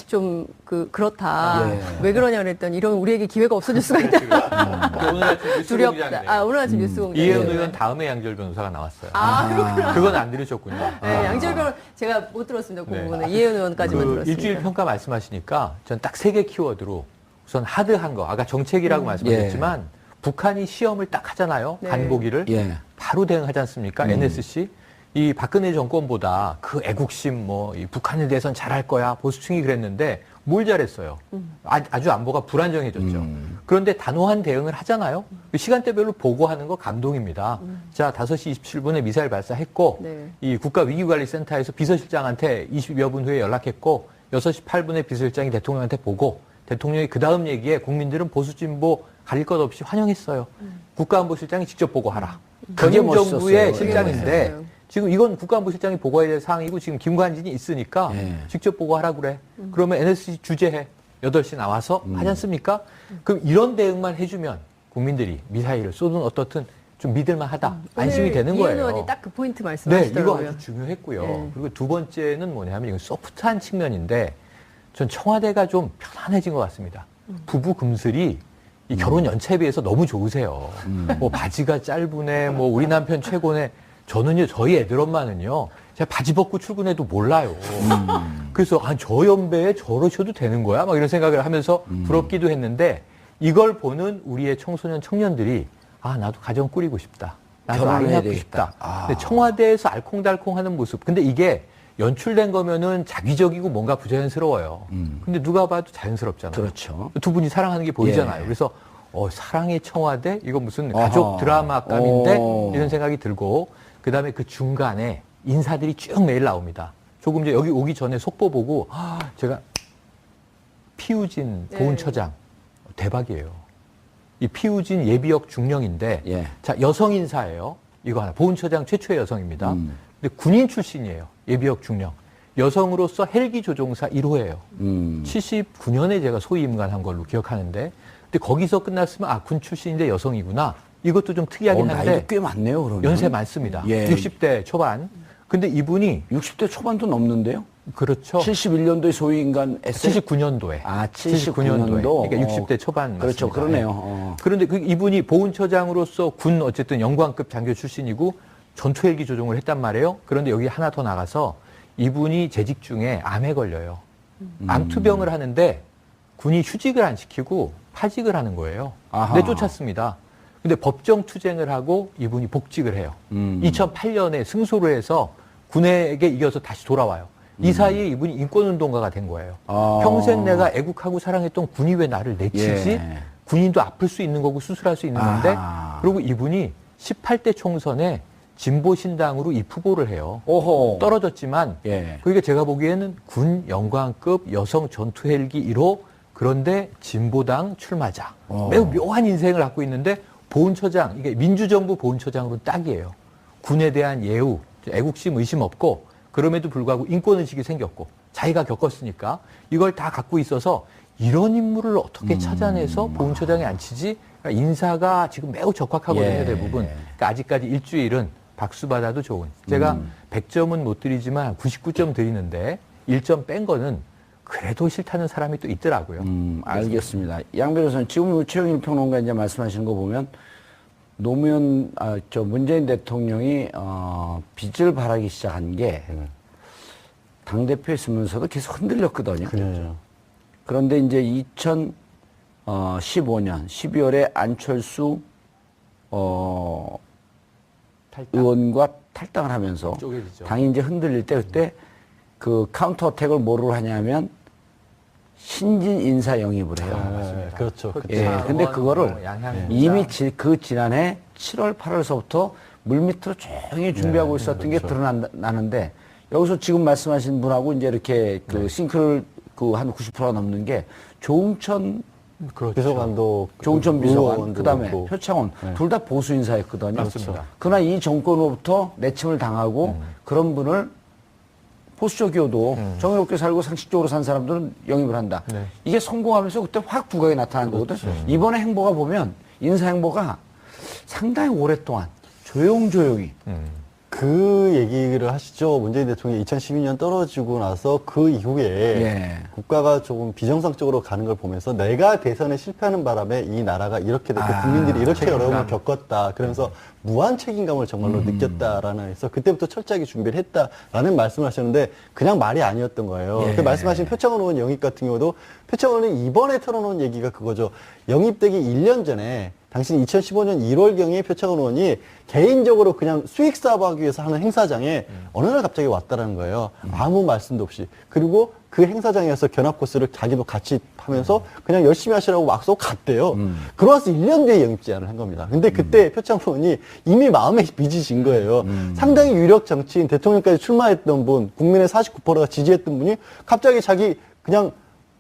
좀 그렇다. 왜 그러냐 그랬더니 이러면 우리에게 기회가 없어질 수가 있다. 오늘 아침 뉴스 두렵다. 공장이네요. 오늘 아침 뉴스 공장. 이혜원 의원 다음에 양지열 변호사가 나왔어요. 그렇구나. 그건 안 들으셨군요. 네, 양지열 변호사 제가 못 들었습니다. 그 네. 부분은 이혜원 의원까지만 들었습니다. 일주일 평가 말씀하시니까 전 딱 3개 키워드로 우선 하드한 거. 아까 정책이라고 말씀하셨지만 북한이 시험을 딱 하잖아요. 네. 간보기를. 바로 대응하지 않습니까? NSC. 이 박근혜 정권보다 그 애국심 이 북한에 대해서는 잘할 거야. 보수층이 그랬는데 뭘 잘했어요. 아주 안보가 불안정해졌죠. 그런데 단호한 대응을 하잖아요. 시간대별로 보고하는 거 감동입니다. 자, 5시 27분에 미사일 발사했고 네. 이 국가위기관리센터에서 비서실장한테 20여 분 후에 연락했고 6시 8분에 비서실장이 대통령한테 보고 대통령이 그 다음 얘기에 국민들은 보수 진보 가릴 것 없이 환영했어요. 국가안보실장이 직접 보고하라. 그게 전임 정부의 멋있었어요. 실장인데 멋있었어요. 지금 이건 국가안보실장이 보고해야 될 사항이고 지금 김관진이 있으니까 직접 보고하라 그래. 그러면 NSC 주재해. 8시 나와서 하지 않습니까? 그럼 이런 대응만 해주면 국민들이 미사일을 쏘든 어떻든 좀 믿을만 하다. 안심이 되는 이혜원 거예요. 의원이 딱 그 포인트 네, 말씀하시더라고요. 이거 아주 중요했고요. 네. 그리고 두 번째는 뭐냐면 이건 소프트한 측면인데 전 청와대가 좀 편안해진 것 같습니다. 부부 금슬이 이 결혼 연차에 비해서 너무 좋으세요. 뭐 바지가 짧으네, 뭐 우리 남편 최고네. 저는요, 저희 애들 엄마는요, 제가 바지 벗고 출근해도 몰라요. 그래서, 저 연배에 저러셔도 되는 거야? 막 이런 생각을 하면서 부럽기도 했는데, 이걸 보는 우리의 청소년 청년들이, 나도 가정 꾸리고 싶다. 나도 아이 결혼해야 낳고 싶다. 근데 청와대에서 알콩달콩 하는 모습. 근데 이게 연출된 거면은 자기적이고 뭔가 부자연스러워요. 근데 누가 봐도 자연스럽잖아요. 그렇죠. 두 분이 사랑하는 게 보이잖아요. 예. 그래서 사랑의 청와대? 이거 무슨 가족 드라마감인데? 이런 생각이 들고 그다음에 그 중간에 인사들이 쭉 매일 나옵니다. 조금 전에 여기 오기 전에 속보 보고 제가 피우진 보훈처장 대박이에요. 이 피우진 예비역 중령인데 자, 여성 인사예요. 이거 하나. 보훈처장 최초의 여성입니다. 근데 군인 출신이에요. 예비역 중령. 여성으로서 헬기 조종사 1호예요. 79년에 제가 소위 임관한 걸로 기억하는데 근데 거기서 끝났으면 군 출신인데 여성이구나. 이것도 좀 특이하긴 나이도 한데 꽤 많네요, 그러면. 연세 많습니다. 예. 60대 초반. 근데 이분이 60대 초반도 넘는데요? 그렇죠. 71년도에 소위인간 에세이? 79년도에. 아, 79년도. 그러니까 60대 초반 그렇죠. 맞습니다. 그러네요. 예. 그런데 이분이 보훈처장으로서 군 어쨌든 영광급 장교 출신이고 전투헬기 조종을 했단 말이에요. 그런데 여기 하나 더 나가서 이분이 재직 중에 암에 걸려요. 암투병을 하는데 군이 휴직을 안 시키고 파직을 하는 거예요. 아하. 내쫓았습니다. 근데 법정 투쟁을 하고 이분이 복직을 해요. 2008년에 승소를 해서 군에게 이겨서 다시 돌아와요. 이 사이에 이분이 인권운동가가 된 거예요. 평생 내가 애국하고 사랑했던 군이 왜 나를 내치지? 예. 군인도 아플 수 있는 거고 수술할 수 있는 건데 아. 그리고 이분이 18대 총선에 진보신당으로 입후보를 해요. 오호. 떨어졌지만 예. 그러니까 제가 보기에는 군 영광급 여성 전투 헬기 1호 그런데 진보당 출마자. 매우 묘한 인생을 갖고 있는데 보훈처장, 이게 민주정부 보훈처장으로는 딱이에요. 군에 대한 예우, 애국심, 의심 없고 그럼에도 불구하고 인권의식이 생겼고 자기가 겪었으니까 이걸 다 갖고 있어서 이런 인물을 어떻게 찾아내서 보훈처장에 앉히지? 그러니까 인사가 지금 매우 적확하거든요, 예. 대부분. 그러니까 아직까지 일주일은 박수 받아도 좋은. 제가 100점은 못 드리지만 99점 드리는데 1점 뺀 거는 그래도 싫다는 사람이 또 있더라고요. 알겠습니다. 양 변호사님, 지금 최영일 평론가 이제 말씀하시는 거 보면 노무현, 문재인 대통령이, 빚을 바라기 시작한 게 당대표에 있으면서도 계속 흔들렸거든요. 그렇죠. 그런데 이제 2015년 12월에 안철수, 의원과 탈당을 하면서 쪼개지죠. 당이 이제 흔들릴 때 그때 그 카운터 어택을 뭐로 하냐면 신진 인사 영입을 해요. 그렇죠. 예, 근데 그거를 이미 그 지난해 7월, 8월서부터 물밑으로 조용히 준비하고 있었던 게 드러나는데 여기서 지금 말씀하신 분하고 이제 이렇게 그 싱크를 그 한 90%가 넘는 게 조응천 비서관도 조응천 비서관, 의원도 그 다음에 그렇고. 표창원, 둘 다 보수 인사였거든요. 맞습니다. 그러나 이 정권으로부터 내침을 당하고 그런 분을 보수적이어도 정의롭게 살고 상식적으로 산 사람들은 영입을 한다. 네. 이게 성공하면서 그때 확 부각이 나타난 거거든. 이번에 행보가 보면 인사 행보가 상당히 오랫동안 조용히 그 얘기를 하시죠. 문재인 대통령이 2012년 떨어지고 나서 그 이후에 예. 국가가 조금 비정상적으로 가는 걸 보면서 내가 대선에 실패하는 바람에 이 나라가 이렇게 됐고 국민들이 이렇게 책임감. 어려움을 겪었다. 그러면서 무한 책임감을 정말로 느꼈다라는 해서 그때부터 철저하게 준비를 했다라는 말씀을 하셨는데 그냥 말이 아니었던 거예요. 예. 그 말씀하신 표창원 의원 영입 같은 경우도 표창원은 이번에 털어놓은 얘기가 그거죠. 영입되기 1년 전에 당신 2015년 1월경에 표창원 의원이 개인적으로 그냥 수익 사업하기 위해서 하는 행사장에 어느 날 갑자기 왔다라는 거예요. 아무 말씀도 없이. 그리고 그 행사장에서 견학 코스를 자기도 같이 하면서 그냥 열심히 하시라고 막 쏘고 갔대요. 그러고서 1년 뒤에 영입 제안을 한 겁니다. 근데 그때 표창원 의원이 이미 마음에 빚이 진 거예요. 상당히 유력 정치인 대통령까지 출마했던 분, 국민의 49%가 지지했던 분이 갑자기 자기 그냥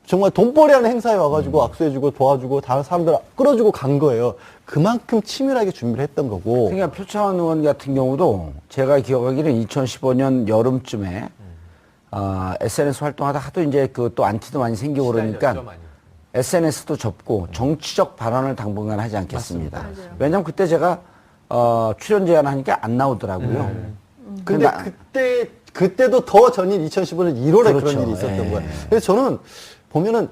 정말 돈벌이하는 행사에 와가지고 악수해주고 도와주고 다른 사람들 끌어주고 간 거예요. 그만큼 치밀하게 준비를 했던 거고. 그러니까 표창원 의원 같은 경우도 제가 기억하기로는 2015년 여름쯤에 SNS 활동하다 하도 이제 그 또 안티도 많이 생기고 그러니까 SNS도 접고 정치적 발언을 당분간 하지 않겠습니다. 왜냐하면 그때 제가 출연 제안하니까 안 나오더라고요. 근데 그때도 더 전인 2015년 1월에 그렇죠. 그런 일이 있었던 예. 거예요. 그래서 저는 보면은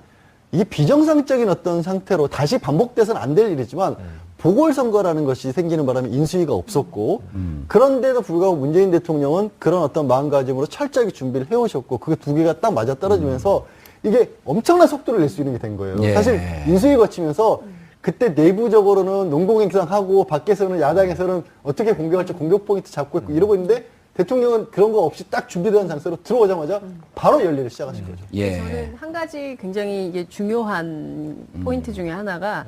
이게 비정상적인 어떤 상태로 다시 반복돼서는 안 될 일이지만 보궐선거라는 것이 생기는 바람에 인수위가 없었고 그런데도 불구하고 문재인 대통령은 그런 어떤 마음가짐으로 철저하게 준비를 해오셨고 그게 두 개가 딱 맞아떨어지면서 이게 엄청난 속도를 낼 수 있는 게 된 거예요. 예. 사실 인수위 거치면서 그때 내부적으로는 농공행상하고 밖에서는 야당에서는 어떻게 공격할지 공격 포인트 잡고 있고 이러고 있는데 대통령은 그런 거 없이 딱 준비된 장소로 들어오자마자 바로 열일을 시작하신 거죠. 예. 저는 한 가지 굉장히 이게 중요한 포인트 중에 하나가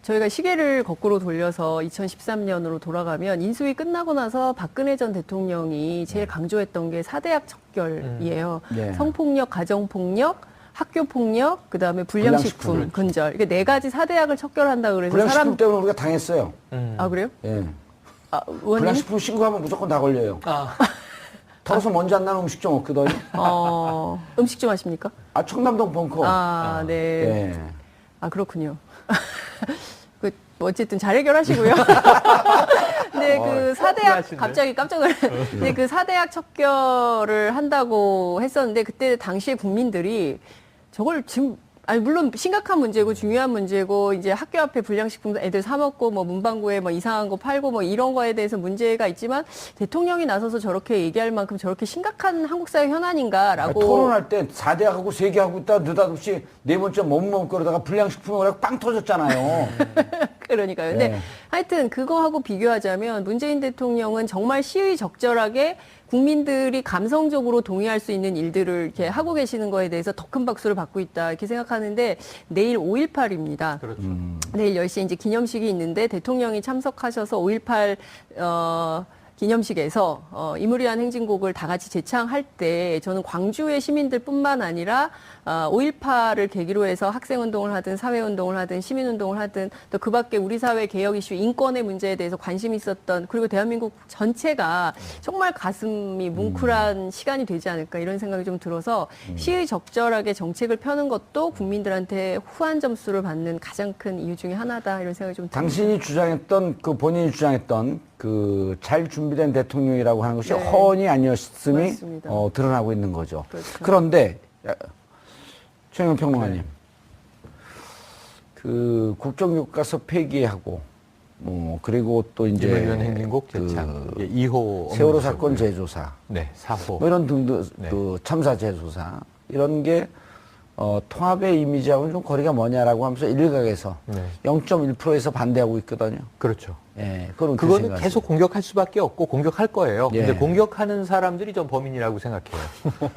저희가 시계를 거꾸로 돌려서 2013년으로 돌아가면 인수위 끝나고 나서 박근혜 전 대통령이 제일 강조했던 게 4대약 척결이에요. 예. 성폭력, 가정폭력, 학교폭력, 그다음에 불량식품, 근절. 이게 네 가지 4대약을 척결한다 그래서 불량식품 때문에 우리가 당했어요. 아, 그래요? 예. 의원님? 불량식품 신고하면 무조건 다 걸려요. 털어서 먼지 안 나는 음식점 없거든요. 음식점 하십니까? 청담동 벙커. 네. 예. 아, 그렇군요. 뭐 어쨌든 잘 해결하시고요. 근데 그 사대학 훌륭하신데? 갑자기 깜짝 놀랐. 근데 그 사대학 척결을 한다고 했었는데 그때 당시에 국민들이 저걸 지금 아니 물론 심각한 문제고 중요한 문제고 이제 학교 앞에 불량식품 애들 사 먹고 뭐 문방구에 뭐 이상한 거 팔고 뭐 이런 거에 대해서 문제가 있지만 대통령이 나서서 저렇게 얘기할 만큼 저렇게 심각한 한국 사회 현안인가라고 토론할 때 4대하고 3개 하고 있다 느닷없이 네 번째 머뭇머뭇거리다가 불량식품을 빵 터졌잖아요. 그러니까요. 근데 네. 하여튼 그거하고 비교하자면 문재인 대통령은 정말 시의적절하게 국민들이 감성적으로 동의할 수 있는 일들을 이렇게 하고 계시는 거에 대해서 더 큰 박수를 받고 있다 이렇게 생각하는데 내일 5.18입니다. 그렇죠. 내일 10시에 이제 기념식이 있는데 대통령이 참석하셔서 5.18 기념식에서 이무리한 행진곡을 다 같이 재창할 때 저는 광주의 시민들뿐만 아니라 5.18을 계기로 해서 학생운동을 하든 사회운동을 하든 시민운동을 하든 또 그 밖에 우리 사회 개혁 이슈 인권의 문제에 대해서 관심이 있었던 그리고 대한민국 전체가 정말 가슴이 뭉클한 시간이 되지 않을까 이런 생각이 좀 들어서 시의적절하게 정책을 펴는 것도 국민들한테 후한 점수를 받는 가장 큰 이유 중에 하나다 이런 생각이 좀 듭니다. 당신이 주장했던 그 본인이 주장했던 그 잘 준비된 대통령이라고 하는 것이 네. 허언이 아니었음이 맞습니다. 드러나고 있는 거죠. 그렇죠. 그런데 최영현 평론가님, 그 국정교과서 폐기하고 그리고 또 이제 이무리한 행진곡 재창, 그 2호 세월호 사건 재조사, 네, 4호. 뭐 이런 등등 네. 그 참사 재조사 이런 게 통합의 이미지하고는 좀 거리가 뭐냐라고 하면서 일각에서 네. 0.1%에서 반대하고 있거든요. 그렇죠. 예, 그건 어떻게 그거는 생각하세요? 계속 공격할 수밖에 없고 공격할 거예요. 예. 근데 공격하는 사람들이 전 범인이라고 생각해요.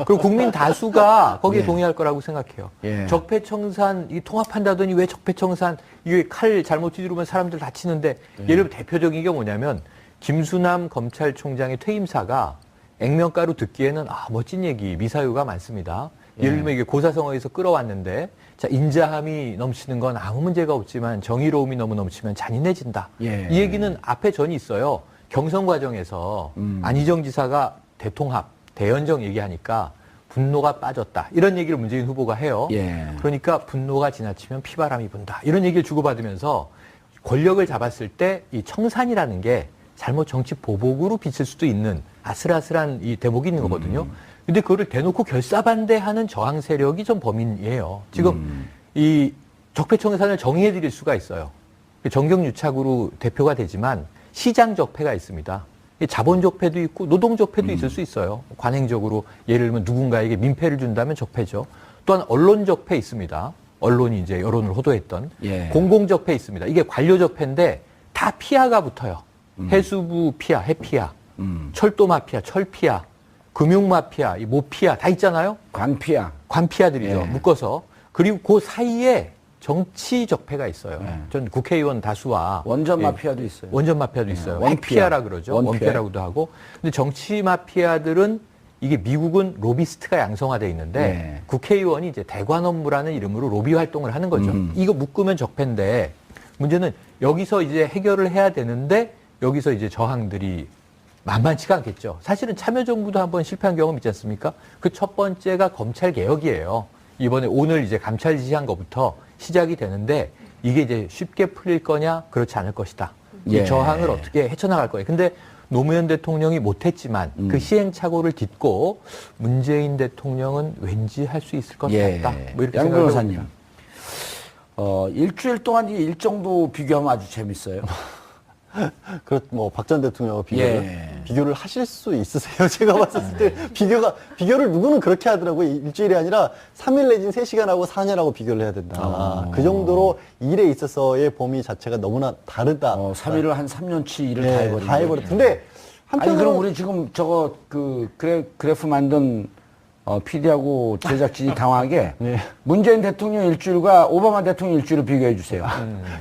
그리고 국민 다수가 거기에 예. 동의할 거라고 생각해요. 예. 적폐청산 이 통합한다더니 왜 적폐청산 이게 칼 잘못 휘두르면 사람들 다치는데 예를 들어 대표적인 게 뭐냐면 김수남 검찰총장의 퇴임사가 액면가로 듣기에는 멋진 얘기 미사유가 많습니다. 예를 들면 이게 고사성어에서 끌어왔는데 자 인자함이 넘치는 건 아무 문제가 없지만 정의로움이 너무 넘치면 잔인해진다. 예. 이 얘기는 앞에 전이 있어요. 경선 과정에서 안희정 지사가 대통합, 대연정 얘기하니까 분노가 빠졌다. 이런 얘기를 문재인 후보가 해요. 예. 그러니까 분노가 지나치면 피바람이 분다. 이런 얘기를 주고받으면서 권력을 잡았을 때 이 청산이라는 게 잘못 정치 보복으로 비칠 수도 있는 아슬아슬한 이 대목이 있는 거거든요. 근데 그거를 대놓고 결사반대하는 저항 세력이 좀 범인이에요. 지금 이 적폐청산을 정의해 드릴 수가 있어요. 정경유착으로 대표가 되지만 시장 적폐가 있습니다. 자본 적폐도 있고 노동 적폐도 있을 수 있어요. 관행적으로 예를 들면 누군가에게 민폐를 준다면 적폐죠. 또한 언론 적폐 있습니다. 언론이 이제 여론을 호도했던 예. 공공 적폐 있습니다. 이게 관료 적폐인데 다 피하가 붙어요. 해수부 피하, 해피하, 철도 마피아, 철피하, 금융 마피아, 이 모피아 다 있잖아요. 관피야. 관피아들이죠. 예. 묶어서. 그리고 그 사이에 정치 적폐가 있어요. 예. 전 국회의원 다수와 원전 예, 마피아도 있어요. 원전 마피아도 있어요. 원피아. 핵피아라 그러죠. 원피아. 원피아라고도 하고. 근데 정치 마피아들은 이게 미국은 로비스트가 양성화돼 있는데 네. 국회의원이 이제 대관 업무라는 이름으로 로비 활동을 하는 거죠. 이거 묶으면 적폐인데 문제는 여기서 이제 해결을 해야 되는데 여기서 이제 저항들이 만만치가 않겠죠. 사실은 참여정부도 한번 실패한 경험 있지 않습니까? 그 첫 번째가 검찰 개혁이에요. 이번에 오늘 이제 감찰 지시한 것부터 시작이 되는데 이게 이제 쉽게 풀릴 거냐? 그렇지 않을 것이다. 예. 이 저항을 어떻게 헤쳐나갈 거예요. 근데 노무현 대통령이 못했지만 그 시행착오를 딛고 문재인 대통령은 왠지 할 수 있을 것 같다. 뭐 이렇게 양 생각을 변호사님. 해봅니다. 일주일 동안 이 일정도 비교하면 아주 재밌어요. 뭐 박 전 대통령하고 예. 비교를 하실 수 있으세요? 제가 봤을 때 비교를 누구는 그렇게 하더라고요. 일주일이 아니라 3일 내진 3시간하고 4년하고 비교를 해야 된다. 그 정도로 일에 있어서의 범위 자체가 너무나 다르다. 3일을 한 3년치 일을 예, 다 해버린 다 해버렸. 근데 아니 한편으로 그럼 우리 지금 저거 그 그래프 만든 PD하고 제작진이 당황하게 네. 문재인 대통령 일주일과 오바마 대통령 일주일을 비교해 주세요.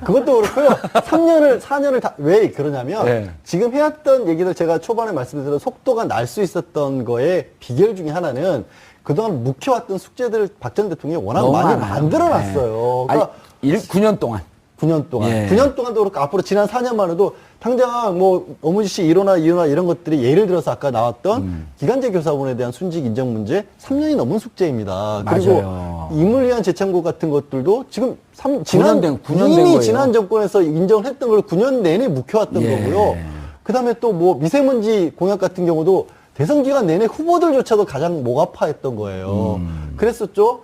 그것도 그렇고요. 4년을 왜 그러냐면 네. 지금 해왔던 얘기들 제가 초반에 말씀드린 속도가 날 수 있었던 거에 비결 중에 하나는 그동안 묵혀왔던 숙제들을 박 전 대통령이 워낙 너무 많이 많아요. 만들어놨어요. 아니, 그러니까 9년 동안. 9년 동안. 예. 9년 동안도 그렇고 앞으로 지난 4년만 해도 당장 뭐 어무지 씨 일어나 이런 것들이 예를 들어서 아까 나왔던 기간제 교사분에 대한 순직 인정 문제 3년이 넘은 숙제입니다. 그리고 맞아요. 임을 위한 재창고 같은 것들도 지금 9년 된 이미 거예요. 지난 정권에서 인정을 했던 걸 9년 내내 묵혀왔던 예. 거고요. 그다음에 또 뭐 미세먼지 공약 같은 경우도 대선 기간 내내 후보들조차도 가장 목 아파했던 거예요. 그랬었죠.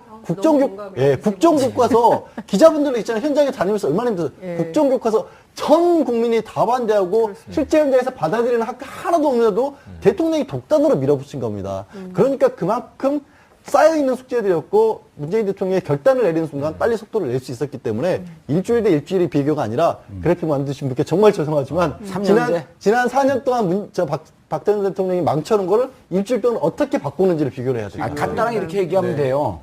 국정교과서 기자분들 있잖아요. 현장에 다니면서 얼마나 힘들어서 예. 국정교과서 전 국민이 다 반대하고 실제 현장에서 받아들이는 학교 하나도 없는데도 대통령이 독단으로 밀어붙인 겁니다. 그러니까 그만큼 쌓여있는 숙제들이었고 문재인 대통령이 결단을 내리는 순간 빨리 속도를 낼 수 있었기 때문에 일주일 대 일주일이 비교가 아니라 그래픽 만드신 분께 정말 죄송하지만 3년째? 지난 4년 동안 박 전 대통령이 망쳐놓은 거를 일주일 동안 어떻게 바꾸는지를 비교를 해야 돼요. 간단하게 이렇게 얘기하면 돼요.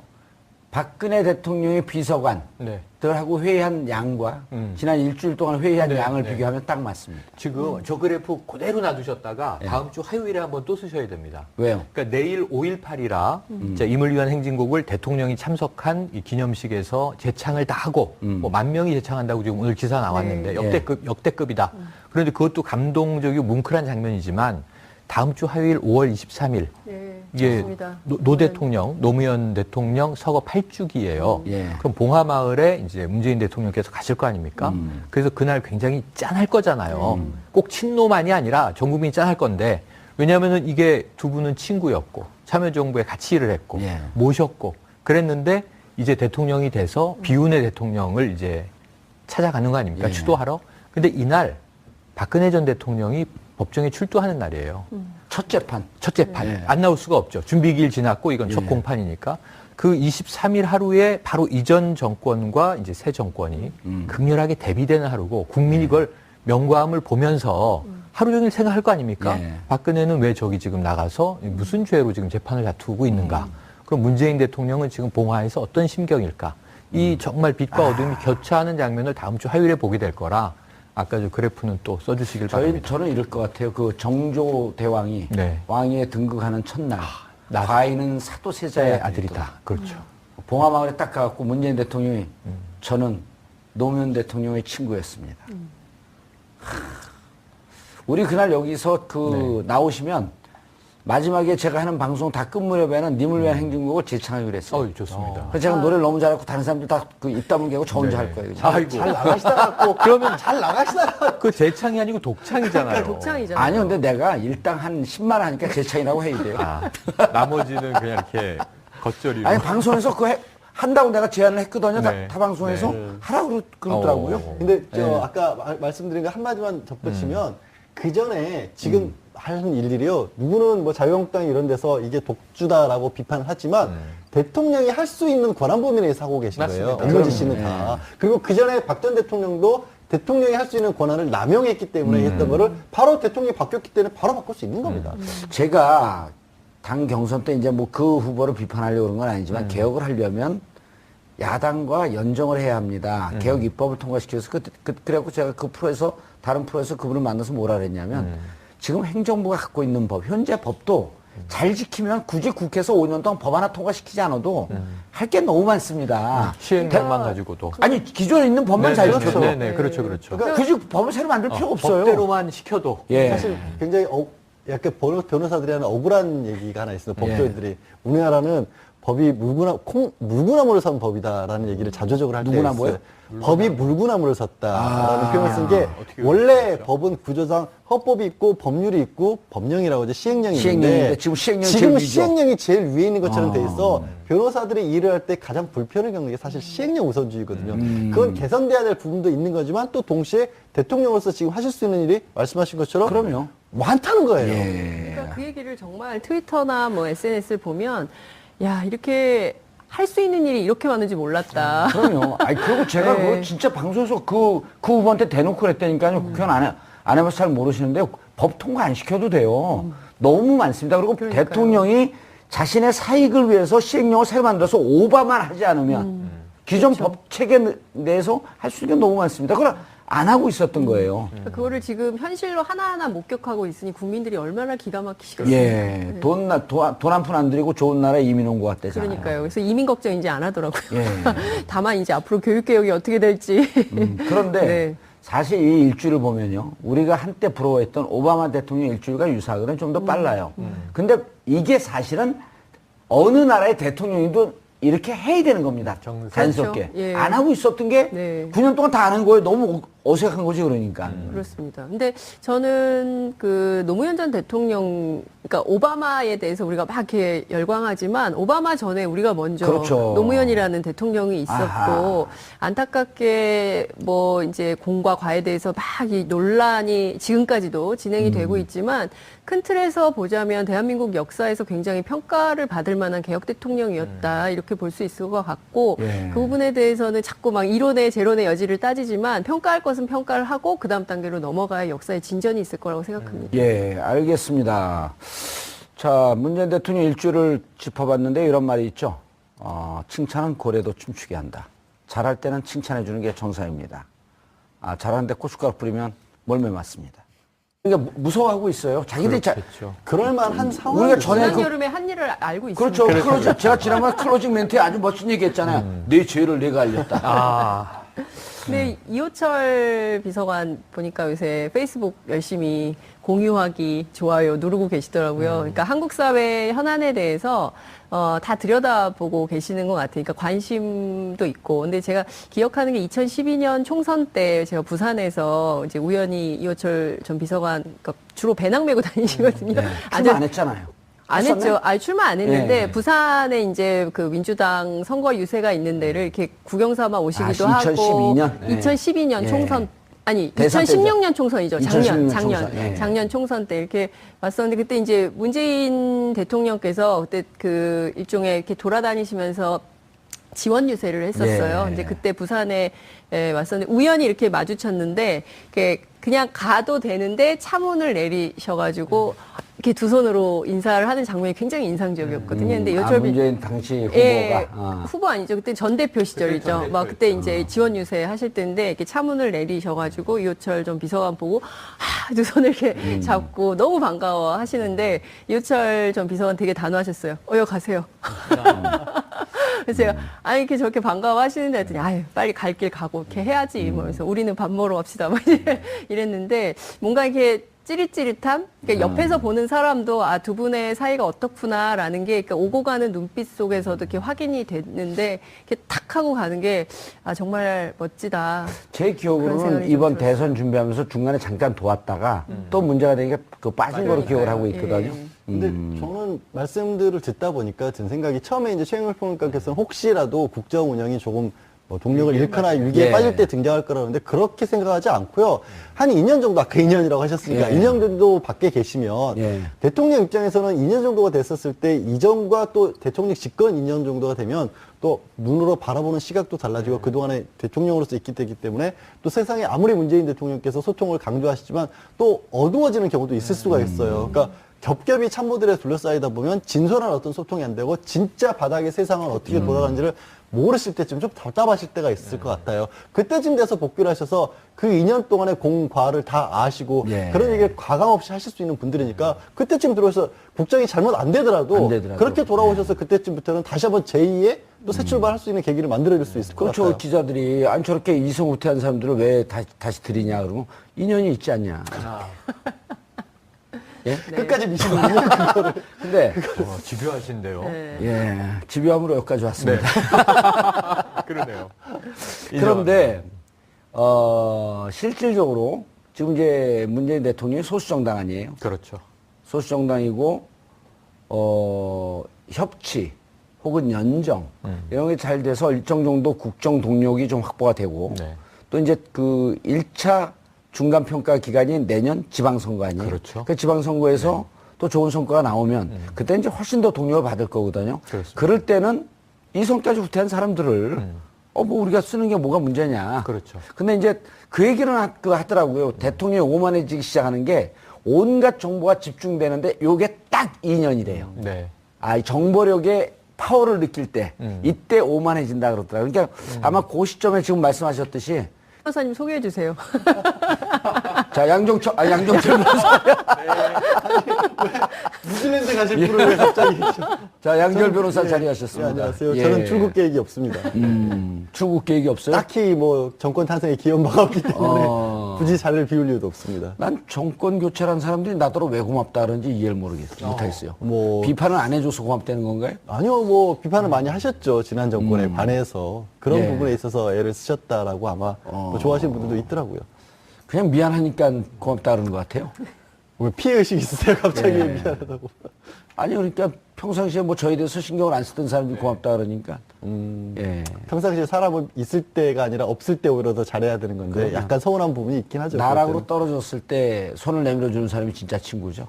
박근혜 대통령의 비서관들하고 네. 회의한 양과 지난 일주일 동안 회의한 양을 비교하면 딱 맞습니다. 지금 저 그래프 그대로 놔두셨다가 다음 주 화요일에 한번 또 쓰셔야 됩니다. 왜요? 그러니까 내일 5.18이라 임을 위한 행진곡을 대통령이 참석한 이 기념식에서 재창을 다 하고 뭐 10,000명이 재창한다고 지금 오늘 기사 나왔는데 네. 역대급이다. 그런데 그것도 감동적이고 뭉클한 장면이지만 다음 주 화요일 5월 23일 네, 이게 좋습니다. 노 대통령, 노무현 대통령 서거 8주기예요. 예. 그럼 봉하마을에 이제 문재인 대통령께서 가실 거 아닙니까? 그래서 그날 굉장히 짠할 거잖아요. 꼭 친노만이 아니라 전 국민이 짠할 건데 왜냐하면은 이게 두 분은 친구였고 참여정부에 같이 일을 했고 예. 모셨고 그랬는데 이제 대통령이 돼서 비운의 대통령을 이제 찾아가는 거 아닙니까? 예. 추도하러. 근데 이날 박근혜 전 대통령이 법정에 출두하는 날이에요. 첫 재판. 첫 재판. 예. 안 나올 수가 없죠. 준비기일 지났고 이건 첫 예. 공판이니까. 그 23일 하루에 바로 이전 정권과 이제 새 정권이 극렬하게 대비되는 하루고 국민이 그걸 명과함을 보면서 하루 종일 생각할 거 아닙니까? 예. 박근혜는 왜 저기 지금 나가서 무슨 죄로 지금 재판을 다투고 있는가? 그럼 문재인 대통령은 지금 봉화에서 어떤 심경일까? 이 정말 빛과 어둠이 교차하는 장면을 다음 주 화요일에 보게 될 거라 아까 저 그래프는 또 써주시길 바랍니다. 저는 이럴 것 같아요. 그 정조 대왕이 네. 왕위에 등극하는 첫날 나- 과인은 사도세자의 의 아들이다. 그렇죠. 봉화마을에 딱 가갖고 문재인 대통령이 저는 노무현 대통령의 친구였습니다. 우리 그날 여기서 나오시면 마지막에 제가 하는 방송 다 끝 무렵에는 님을 위한 행진곡을 재창하기로 했어요. 좋습니다. 그래서 제가 노래를 너무 잘하고 다른 사람들 다 그 입담을 깨고 저 혼자 할 거예요. 그냥. 아이고. 잘 나가시다가 그러면 잘 나가시다가 그 재창이 아니고 독창이잖아요. 독창이잖아요. 아니요, 근데 내가 일당 한 10만 원 하니까 재창이라고 해야 돼요. 아, 나머지는 그냥 이렇게 겉절이로. 아니 방송에서 한다고 내가 제안을 했거든요. 네. 타 방송에서 네. 하라고 그러더라고요. 근데 네. 아까 말씀드린 거 한마디만 덧붙이면 그 전에 지금 하는 일들이요. 누구는 뭐 자유한국당 이런 데서 이게 독주다라고 비판을 하지만 대통령이 할 수 있는 권한 범위 내에서 하고 계신 거예요. 맞습니다. 엄모지 씨는 다. 그리고 그 전에 박 전 대통령도 대통령이 할 수 있는 권한을 남용했기 때문에 했던 거를 바로 대통령이 바뀌었기 때문에 바로 바꿀 수 있는 겁니다. 제가 당 경선 때 이제 뭐 그 후보를 비판하려고 그런 건 아니지만 개혁을 하려면 야당과 연정을 해야 합니다. 개혁 입법을 통과시켜서 그래갖고 제가 그 프로에서 다른 프로에서 그분을 만나서 뭐라 그랬냐면 지금 행정부가 갖고 있는 법, 현재 법도 잘 지키면 굳이 국회에서 5년 동안 법 하나 통과시키지 않아도 할 게 너무 많습니다. 시행령만 가지고도. 아니 기존에 있는 법만 잘 지켜도 네네, 그렇죠, 그렇죠. 굳이 법을 새로 만들 필요가 없어요. 법대로만 시켜도. 예. 사실 굉장히 약간 변호사들이 하는 억울한 얘기가 하나 있어요. 법조인들이. 우리나라는 법이 물구나무를 선 법이다라는 얘기를 자조적으로 할 때 누구나 있어요. 뭐요? 법이 물구나무를 섰다라는 표현을 쓴 게 어떻게 원래 법은 구조상 헌법이 있고 법률이 있고 법령이라고 하죠. 시행령이 시행령인데 있는데 지금 시행령이 지금 제일 위죠. 시행령이 제일 위에 있는 것처럼 돼 있어 변호사들이 일을 할 때 가장 불편을 겪는 게 사실 시행령 우선주의거든요. 그건 개선돼야 될 부분도 있는 거지만 또 동시에 대통령으로서 지금 하실 수 있는 일이 말씀하신 것처럼 그럼요. 많다는 거예요. 그러니까 그 얘기를 정말 트위터나 뭐 SNS를 보면 야 이렇게 할 수 있는 일이 이렇게 많은지 몰랐다. 그럼요. 아니, 그리고 제가 네. 그거 진짜 방송에서 그 후보한테 대놓고 그랬다니까요. 국회의원 안 해봐서 잘 모르시는데 법 통과 안 시켜도 돼요. 너무 많습니다. 그리고 그러니까요. 대통령이 자신의 사익을 위해서 시행령을 새로 만들어서 오바만 하지 않으면 기존 법 체계 내에서 할 수 있는 게 너무 많습니다. 그럼 안 하고 있었던 거예요. 그러니까 그거를 지금 현실로 하나하나 목격하고 있으니 국민들이 얼마나 기가 막히시겠어요. 예, 돈 한 푼 안 들이고 좋은 나라에 이민 온 것 같대잖아요. 그러니까요. 그래서 이민 걱정 이제 안 하더라고요. 예. 다만 이제 앞으로 교육 개혁이 어떻게 될지. 그런데 네. 사실 이 일주일을 보면요. 우리가 한때 부러워했던 오바마 대통령 일주일과 유사하거든 좀 더 빨라요. 근데 이게 사실은 어느 나라의 대통령이도 이렇게 해야 되는 겁니다. 자연스럽게. 그렇죠. 예. 안 하고 있었던 게 네. 9년 동안 다 안 한 거예요. 너무 어색한 거지 그러니까. 그렇습니다. 근데 저는 그 노무현 전 대통령, 그러니까 오바마에 대해서 우리가 막 이렇게 열광하지만 오바마 전에 우리가 먼저 그렇죠. 노무현이라는 대통령이 있었고 아하. 안타깝게 뭐 이제 공과 과에 대해서 막 이 논란이 지금까지도 진행이 되고 있지만 큰 틀에서 보자면 대한민국 역사에서 굉장히 평가를 받을 만한 개혁 대통령이었다 이렇게 볼 수 있을 것 같고 예. 그 부분에 대해서는 자꾸 막 이론의 제론의 여지를 따지지만 평가할 것은 평가를 하고 그 다음 단계로 넘어가야 역사에 진전이 있을 거라고 생각합니다. 예, 알겠습니다. 자, 문재인 대통령 일주일을 짚어봤는데 이런 말이 있죠. 칭찬은 고래도 춤추게 한다. 잘할 때는 칭찬해 주는 게 정상입니다. 잘하는데 고춧가루 뿌리면 멀매 맞습니다. 그러니까 무서워하고 있어요. 자기들이 그렇겠죠. 그럴만한 상황이 우리가 전에 지난 여름에 한 일을 알고 있습니다. 그렇죠. 클로징, 제가 지난번 클로징 멘트에 아주 멋진 얘기 했잖아요. 내 죄를 내가 알렸다. 아, 근데 이호철 비서관 보니까 요새 페이스북 열심히 공유하기, 좋아요 누르고 계시더라고요. 그러니까 한국 사회 현안에 대해서 다 들여다보고 계시는 것 같아요. 그러니까 관심도 있고. 근데 제가 기억하는 게 2012년 총선 때 제가 부산에서 이제 우연히 이호철 전 비서관, 그러니까 주로 배낭 메고 다니시거든요. 출마 안 했잖아요. 안 했었네? 했죠. 출마 안 했는데 예. 부산에 이제 그 민주당 선거 유세가 있는 데를 이렇게 구경 삼아 오시기도 2012년? 하고 예. 2012년 예. 총선 아니 대선 2016년 총선이죠. 2016년 총선. 예. 작년 총선 때 이렇게 왔었는데 그때 이제 문재인 대통령께서 그때 그 일종의 이렇게 돌아다니시면서 지원 유세를 했었어요. 예. 근데 그때 부산에 왔었는데 우연히 이렇게 마주쳤는데 그냥 가도 되는데 차문을 내리셔가지고 이렇게 두 손으로 인사를 하는 장면이 굉장히 인상적이었거든요. 근데 문재인 당시 후보가. 예, 후보 아니죠. 그때 전 대표 시절이죠. 막 그때 이제 지원 유세 하실 때인데 이렇게 차문을 내리셔가지고 이호철 전 비서관 보고 두 손을 이렇게 잡고 너무 반가워 하시는데 이호철 전 비서관 되게 단호하셨어요. 가세요. 그래서 제가 이렇게 저렇게 반가워 하시는데 했더니 빨리 갈 길 가고 이렇게 해야지. 뭐 그래서 우리는 밥 먹으러 갑시다. 막 이랬는데 뭔가 이렇게 찌릿찌릿함? 그러니까 옆에서 보는 사람도 두 분의 사이가 어떻구나라는 게 그러니까 오고 가는 눈빛 속에서도 이렇게 확인이 됐는데 이렇게 탁 하고 가는 게 정말 멋지다. 제 그런 기억으로는 생각이 이번 좀 들었어요. 대선 준비하면서 중간에 잠깐 도왔다가 또 문제가 되니까 그 빠진 거로 기억을 하고 있거든요. 예. 근데 저는 말씀들을 듣다 보니까 든 생각이 처음에 이제 최영일 평론가께서는 혹시라도 국정 운영이 조금 동력을 잃거나 위기에 예. 빠질 때 등장할 거라는데 그렇게 생각하지 않고요. 한 2년 정도, 아까 2년이라고 하셨으니까 예. 2년 정도 밖에 계시면 예. 대통령 입장에서는 2년 정도가 됐었을 때 이전과 또 대통령 집권 2년 정도가 되면 또 눈으로 바라보는 시각도 달라지고 그동안에 대통령으로서 있기 때문에 또 세상에 아무리 문재인 대통령께서 소통을 강조하시지만 또 어두워지는 경우도 있을 수가 있어요. 그러니까 겹겹이 참모들에 둘러싸이다 보면 진솔한 어떤 소통이 안 되고 진짜 바닥의 세상은 어떻게 돌아가는지를 모르실 때쯤 좀 답답하실 때가 있을 것 같아요. 그때쯤 돼서 복귀를 하셔서 그 2년 동안의 공과를 다 아시고 예. 그런 얘기를 과감 없이 하실 수 있는 분들이니까 그때쯤 들어서 국정이 잘못 안 되더라도 그렇게 돌아오셔서 그때쯤부터는 다시 한번 제2의 또 새 출발할 수 있는 계기를 만들어줄 수 있을 것 그렇죠. 같아요. 기자들이 저렇게 이성후퇴한 사람들을 왜 다시 들이냐 그러면 인연이 있지 않냐. 예? 끝까지 미시는군요. 그거를. 근데 집요하신데요. 예, 집요함으로 여기까지 왔습니다. 그러네요. 그런데 실질적으로 지금 이제 문재인 대통령이 소수정당 아니에요. 그렇죠. 소수정당이고 협치 혹은 연정 이런 게 잘 돼서 일정 정도 국정 동력이 좀 확보가 되고 네. 또 이제 그 1차 중간 평가 기간이 내년 지방선거 아니에요. 그렇죠. 그 지방선거에서 또 좋은 성과가 나오면 그때 이제 훨씬 더 동력을 받을 거거든요. 그렇습니다. 그럴 때는 이성까지 후퇴한 사람들을 뭐 우리가 쓰는 게 뭐가 문제냐. 그렇죠. 근데 이제 그 얘기는 하더라고요. 대통령이 오만해지기 시작하는 게 온갖 정보가 집중되는데 요게 딱 2년이래요. 네. 이 정보력의 파워를 느낄 때 이때 오만해진다 그러더라고요. 그러니까 아마 그 시점에 지금 말씀하셨듯이 변호사님 소개해 주세요. 자, 양정철 변호사. 뉴질랜드 가실 분을 왜 갑자기. 자, 양절 변호사 예, 자리하셨습니다. 예, 안녕하세요. 예. 저는 출국 계획이 없습니다. 출국 계획이 없어요? 딱히 뭐 정권 탄생에 기여한 바가 없기 때문에 굳이 자리를 비울 이유도 없습니다. 난 정권 교체라는 사람들이 나더러 왜 고맙다 그런지 이해를 못하겠어요. 뭐 비판을 안 해줘서 고맙다는 건가요? 아니요, 뭐 비판을 많이 하셨죠. 지난 정권에 관해서 그런 예. 부분에 있어서 애를 쓰셨다라고 아마 뭐 좋아하시는 분들도 있더라고요. 그냥 미안하니까 고맙다 그러는 것 같아요. 왜 피해 의식 있으세요? 갑자기 예. 미안하다고. 아니, 그러니까 평상시에 뭐 저에 대해서 신경을 안 쓰던 사람들이 고맙다 그러니까. 예. 평상시에 사람은 있을 때가 아니라 없을 때 오히려 더 잘해야 되는 건데 그럼요. 약간 서운한 부분이 있긴 하죠. 나락으로 그럴 때는. 떨어졌을 때 손을 내밀어 주는 사람이 진짜 친구죠.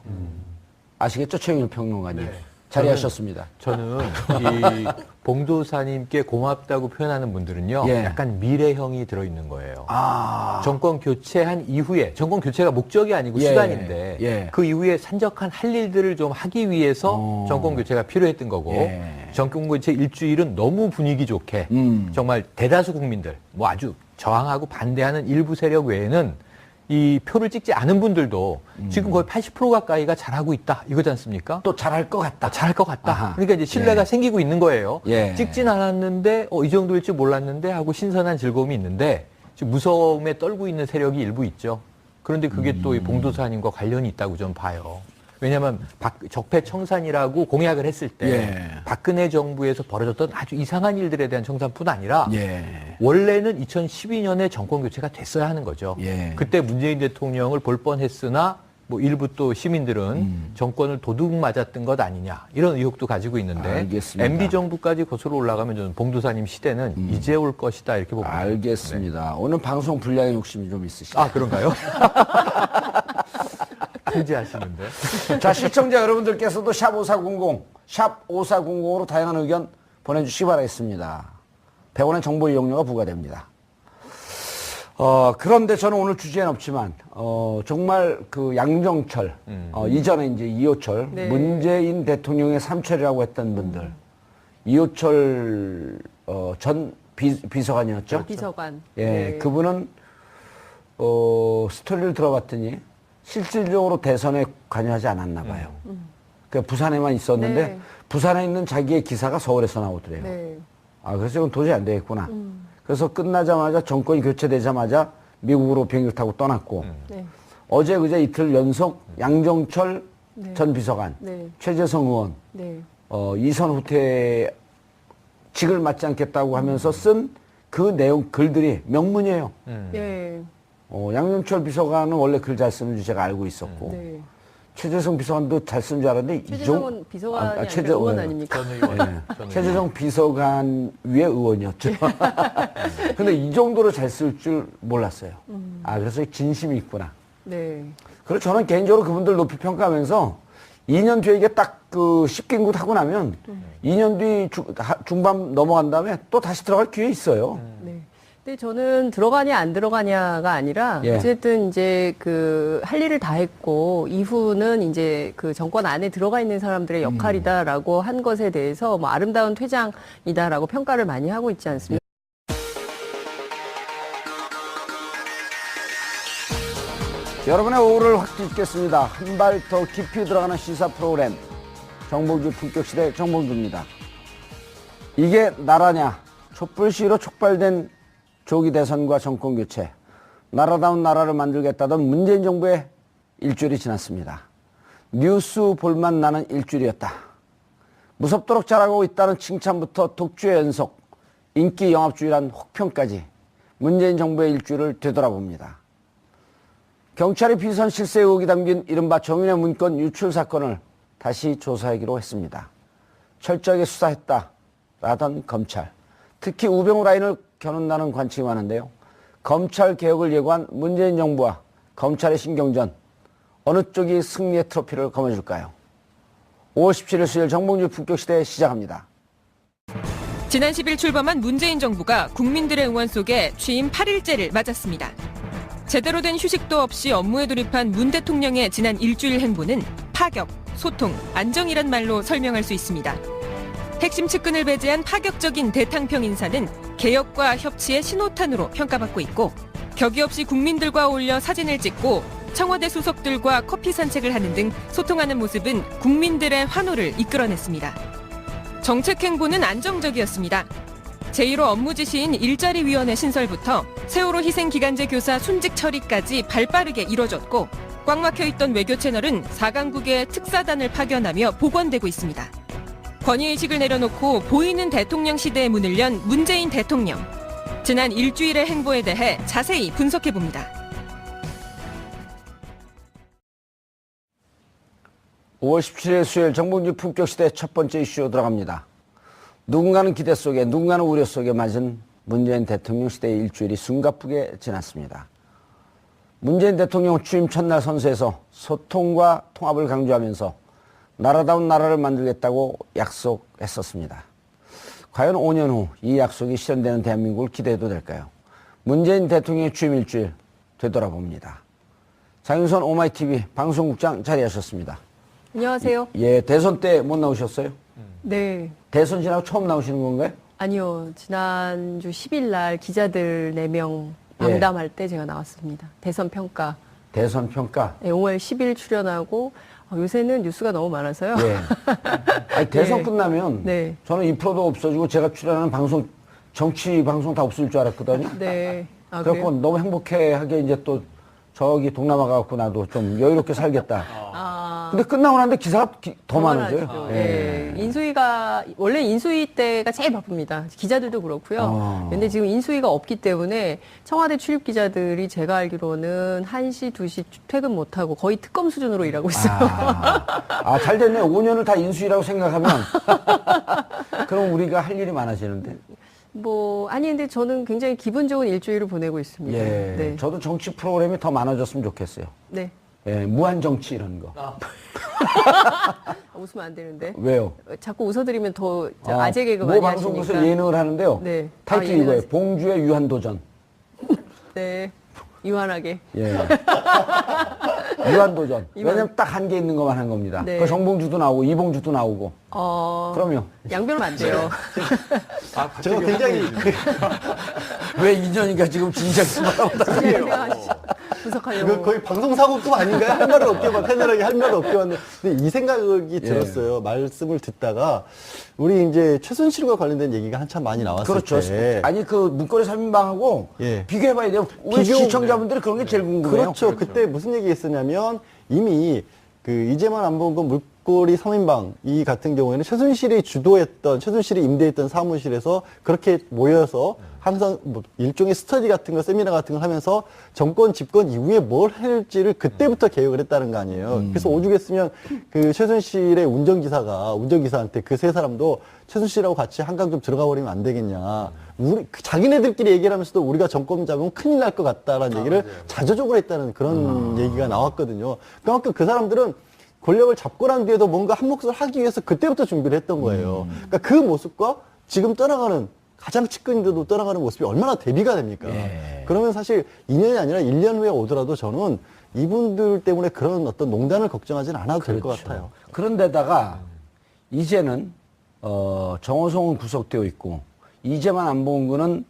아시겠죠? 최영일 평론가님. 자리하셨습니다. 저는 이 봉도사님께 고맙다고 표현하는 분들은요, 예. 약간 미래형이 들어있는 거예요. 아. 정권 교체한 이후에, 정권 교체가 목적이 아니고 예, 수단인데, 예. 그 이후에 산적한 할 일들을 좀 하기 위해서 정권 교체가 필요했던 거고, 예. 정권 교체 일주일은 너무 분위기 좋게, 정말 대다수 국민들, 뭐 아주 저항하고 반대하는 일부 세력 외에는 이 표를 찍지 않은 분들도 지금 거의 80% 가까이가 잘하고 있다, 이거지 않습니까? 또 잘할 것 같다. 잘할 것 같다. 아하. 그러니까 이제 신뢰가 예. 생기고 있는 거예요. 예. 찍진 않았는데, 이 정도일 줄 몰랐는데 하고 신선한 즐거움이 있는데, 지금 무서움에 떨고 있는 세력이 일부 있죠. 그런데 그게 또 이 봉도사님과 관련이 있다고 좀 봐요. 왜냐하면 적폐청산이라고 공약을 했을 때 예. 박근혜 정부에서 벌어졌던 아주 이상한 일들에 대한 청산뿐 아니라 예. 원래는 2012년에 정권 교체가 됐어야 하는 거죠. 예. 그때 문재인 대통령을 볼 뻔했으나 뭐 일부 또 시민들은 정권을 도둑 맞았던 것 아니냐 이런 의혹도 가지고 있는데 알겠습니다. MB 정부까지 거슬러 올라가면 저는 봉도사님 시대는 이제 올 것이다 이렇게 봅니다. 알겠습니다. 오늘 방송 분량에 욕심이 좀 있으시죠? 아 그런가요? 통제하시는데. 자, 시청자 여러분들께서도 샵5400, 샵5400으로 다양한 의견 보내주시기 바라겠습니다. 100원의 정보 이용료가 부과됩니다. 그런데 저는 오늘 주제는 없지만, 정말 그 양정철, 이전에 이제 이호철, 네. 문재인 대통령의 삼철이라고 했던 분들, 이호철, 전 비서관이었죠? 비서관. 예, 네. 그분은, 스토리를 들어봤더니, 실질적으로 대선에 관여하지 않았나 봐요. 그 부산에만 있었는데 네. 부산에 있는 자기의 기사가 서울에서 나오더래요. 네. 아, 그래서 이건 도저히 안 되겠구나. 그래서 끝나자마자 정권이 교체되자마자 미국으로 비행기를 타고 떠났고 네. 어제 그제 이틀 연속 양정철 네. 전 비서관, 네. 최재성 의원, 네. 이선 후퇴 직을 맞지 않겠다고 하면서 쓴 그 내용 글들이 명문이에요. 네. 양정철 비서관은 원래 글 잘 쓰는 줄 제가 알고 있었고 네. 최재성 비서관도 잘 쓰는 줄 알았는데 최재성은 비서관이 아니라 의원 아닙니까? 전 의원. 전 의원. 최재성 비서관 위에 의원이었죠. 근데 이 정도로 잘 쓸 줄 몰랐어요. 아, 그래서 진심이 있구나. 네. 그리고 저는 개인적으로 그분들 높이 평가하면서 2년 뒤에 이게 딱 그 10개국 하고 나면 2년 뒤 중반 넘어간 다음에 또 다시 들어갈 기회 있어요. 네. 근데 저는 들어가냐 안 들어가냐가 아니라 예. 어쨌든 이제 그 할 일을 다 했고 이후는 이제 그 정권 안에 들어가 있는 사람들의 역할이다라고 한 것에 대해서 뭐 아름다운 퇴장이다라고 평가를 많이 하고 있지 않습니까? 여러분의 오후를 확 뒤집겠습니다. 한 발 더 깊이 들어가는 시사 프로그램 정봉주 품격시대 정봉주입니다. 이게 나라냐? 촛불 시위로 촉발된 조기 대선과 정권 교체, 나라다운 나라를 만들겠다던 문재인 정부의 일주일이 지났습니다. 뉴스 볼만 나는 일주일이었다. 무섭도록 잘하고 있다는 칭찬부터 독주의 연속, 인기 영합주의란 혹평까지 문재인 정부의 일주일을 되돌아봅니다. 경찰이 비선 실세 의혹이 담긴 이른바 정윤회 문건 유출 사건을 다시 조사하기로 했습니다. 철저하게 수사했다라던 검찰, 특히 우병우 라인을 겨눈다는 관측이 많은데요. 검찰 개혁을 예고한 문재인 정부와 검찰의 신경전, 어느 쪽이 승리의 트로피를 거머쥘까요? 5월 17일 수요일 정봉주 품격시대 시작합니다. 지난 10일 출범한 문재인 정부가 국민들의 응원 속에 취임 8일째를 맞았습니다. 제대로 된 휴식도 없이 업무에 돌입한 문 대통령의 지난 일주일 행보는 파격, 소통, 안정이란 말로 설명할 수 있습니다. 핵심 측근을 배제한 파격적인 대탕평 인사는 개혁과 협치의 신호탄으로 평가받고 있고 격이 없이 국민들과 어울려 사진을 찍고 청와대 수석들과 커피 산책을 하는 등 소통하는 모습은 국민들의 환호를 이끌어냈습니다. 정책 행보는 안정적이었습니다. 제1호 업무 지시인 일자리위원회 신설부터 세월호 희생기간제 교사 순직 처리까지 발빠르게 이뤄졌고 꽉 막혀있던 외교 채널은 4강국의 특사단을 파견하며 복원되고 있습니다. 권위의식을 내려놓고 보이는 대통령 시대의 문을 연 문재인 대통령. 지난 일주일의 행보에 대해 자세히 분석해봅니다. 5월 17일 수요일 정봉주 품격시대 첫 번째 이슈로 들어갑니다. 누군가는 기대 속에 누군가는 우려 속에 맞은 문재인 대통령 시대의 일주일이 숨가쁘게 지났습니다. 문재인 대통령 취임 첫날 선서에서 소통과 통합을 강조하면서 나라다운 나라를 만들겠다고 약속했었습니다. 과연 5년 후 이 약속이 실현되는 대한민국을 기대해도 될까요? 문재인 대통령의 취임 일주일 되돌아봅니다. 장윤선 오마이TV 방송국장 자리하셨습니다. 안녕하세요. 예, 대선 때 못 나오셨어요? 네. 대선 지나고 처음 나오시는 건가요? 아니요. 지난주 10일 날 기자들 4명 방담할 때 제가 나왔습니다. 대선 평가. 대선 평가. 네, 5월 10일 출연하고 요새는 뉴스가 너무 많아서요. 예. 아니, 대선 네. 끝나면 네. 저는 이 프로도 없어지고 제가 출연하는 방송, 정치 방송 다 없을 줄 알았거든요. 네. 아, 그래갖고 그래요? 너무 행복해하게 이제 또 저기 동남아 가갖고 나도 좀 여유롭게 살겠다. 근데 끝나고 나는데 기사가 더 많아져요. 많아지죠. 네. 인수위가 원래 인수위 때가 제일 바쁩니다. 기자들도 그렇고요. 근데 지금 인수위가 없기 때문에 청와대 출입 기자들이 제가 알기로는 1시, 2시 퇴근 못 하고 거의 특검 수준으로 일하고 있어요. 잘 됐네. 5년을 다 인수위라고 생각하면 그럼 우리가 할 일이 많아지는데. 아니 근데 저는 굉장히 기분 좋은 일주일을 보내고 있습니다. 예. 네. 저도 정치 프로그램이 더 많아졌으면 좋겠어요. 네. 예, 무한 정치 이런 거. 웃으면 안 되는데. 왜요? 자꾸 웃어드리면 더 아재 개그 모 많이 방송국에서 하시니까. 예능을 하는데요. 네. 타이틀 이거예요. 예능하세요. 봉주의 유한도전. 네. 유한하게. 예. 유한도전. 유한. 왜냐면 딱 한 개 있는 것만 한 겁니다. 네. 그 정봉주도 나오고 이봉주도 나오고. 그럼요. 양별은 안 돼요. 제가 굉장히 왜 2년이가 지금 진작 분석하려고. 이거 거의 방송사고급 아닌가요? 할 말을 없게 막 패널하게 할 말을 없게 왔는데 근데 이 생각이 들었어요. 말씀을 듣다가 우리 이제 최순실과 관련된 얘기가 한참 많이 나왔을 그렇죠. 때 아니 그 문고리 3인방하고 예. 비교해봐야 돼요. 우리 비교- 시청자분들이 그런 게 제일 궁금해요. 그렇죠. 그때 무슨 얘기 했었냐면 이미 그 이제만 안 본 건 물꼬리 3인방 이 같은 경우에는 최순실이 최순실이 임대했던 사무실에서 그렇게 모여서 항상 뭐 일종의 스터디 같은 거, 세미나 같은 걸 하면서 정권 집권 이후에 뭘 할지를 그때부터 계획을 했다는 거 아니에요. 그래서 오죽했으면 그 최순실의 운전기사한테 그 세 사람도 최순실하고 같이 한강 좀 들어가 버리면 안 되겠냐. 자기네들끼리 얘기를 하면서도 우리가 정권 잡으면 큰일 날 것 같다라는 얘기를 자조적으로 했다는 그런 얘기가 나왔거든요. 그만큼 그 사람들은 권력을 잡고 난 뒤에도 뭔가 한 몫을 하기 위해서 그때부터 준비를 했던 거예요. 그러니까 그 모습과 지금 떠나가는 가장 측근인데도 떠나가는 모습이 얼마나 대비가 됩니까? 예. 그러면 사실 2년이 아니라 1년 후에 오더라도 저는 이분들 때문에 그런 어떤 농단을 걱정하지는 않아도 될 것 같아요. 그런데다가 이제는 정호성은 구속되어 있고 이제만 안 본 거는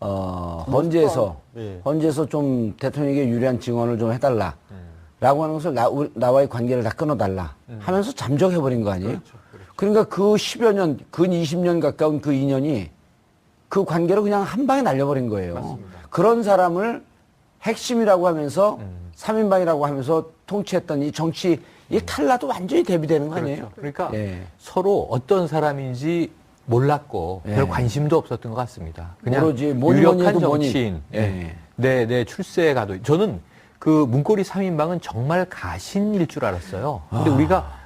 헌재에서 예. 헌재에서 좀 대통령에게 유리한 증언을 좀 해달라. 라고 하는 것을 나와의 관계를 다 끊어달라 하면서 잠적해버린 거 아니에요? 그러니까 그 10여 년, 근 20년 가까운 그 2년이 그 관계로 그냥 한 방에 날려버린 거예요. 맞습니다. 그런 사람을 핵심이라고 하면서 3인방이라고 하면서 통치했던 이 정치, 이 탈라도 완전히 대비되는 거 아니에요? 그러니까 예. 서로 어떤 사람인지 몰랐고 예. 별 관심도 없었던 것 같습니다. 그냥 모르지. 뭐니 유력한 해도 뭐니. 정치인, 예. 내 출세에 가도 저는 그 문고리 3인방은 정말 가신일 줄 알았어요. 근데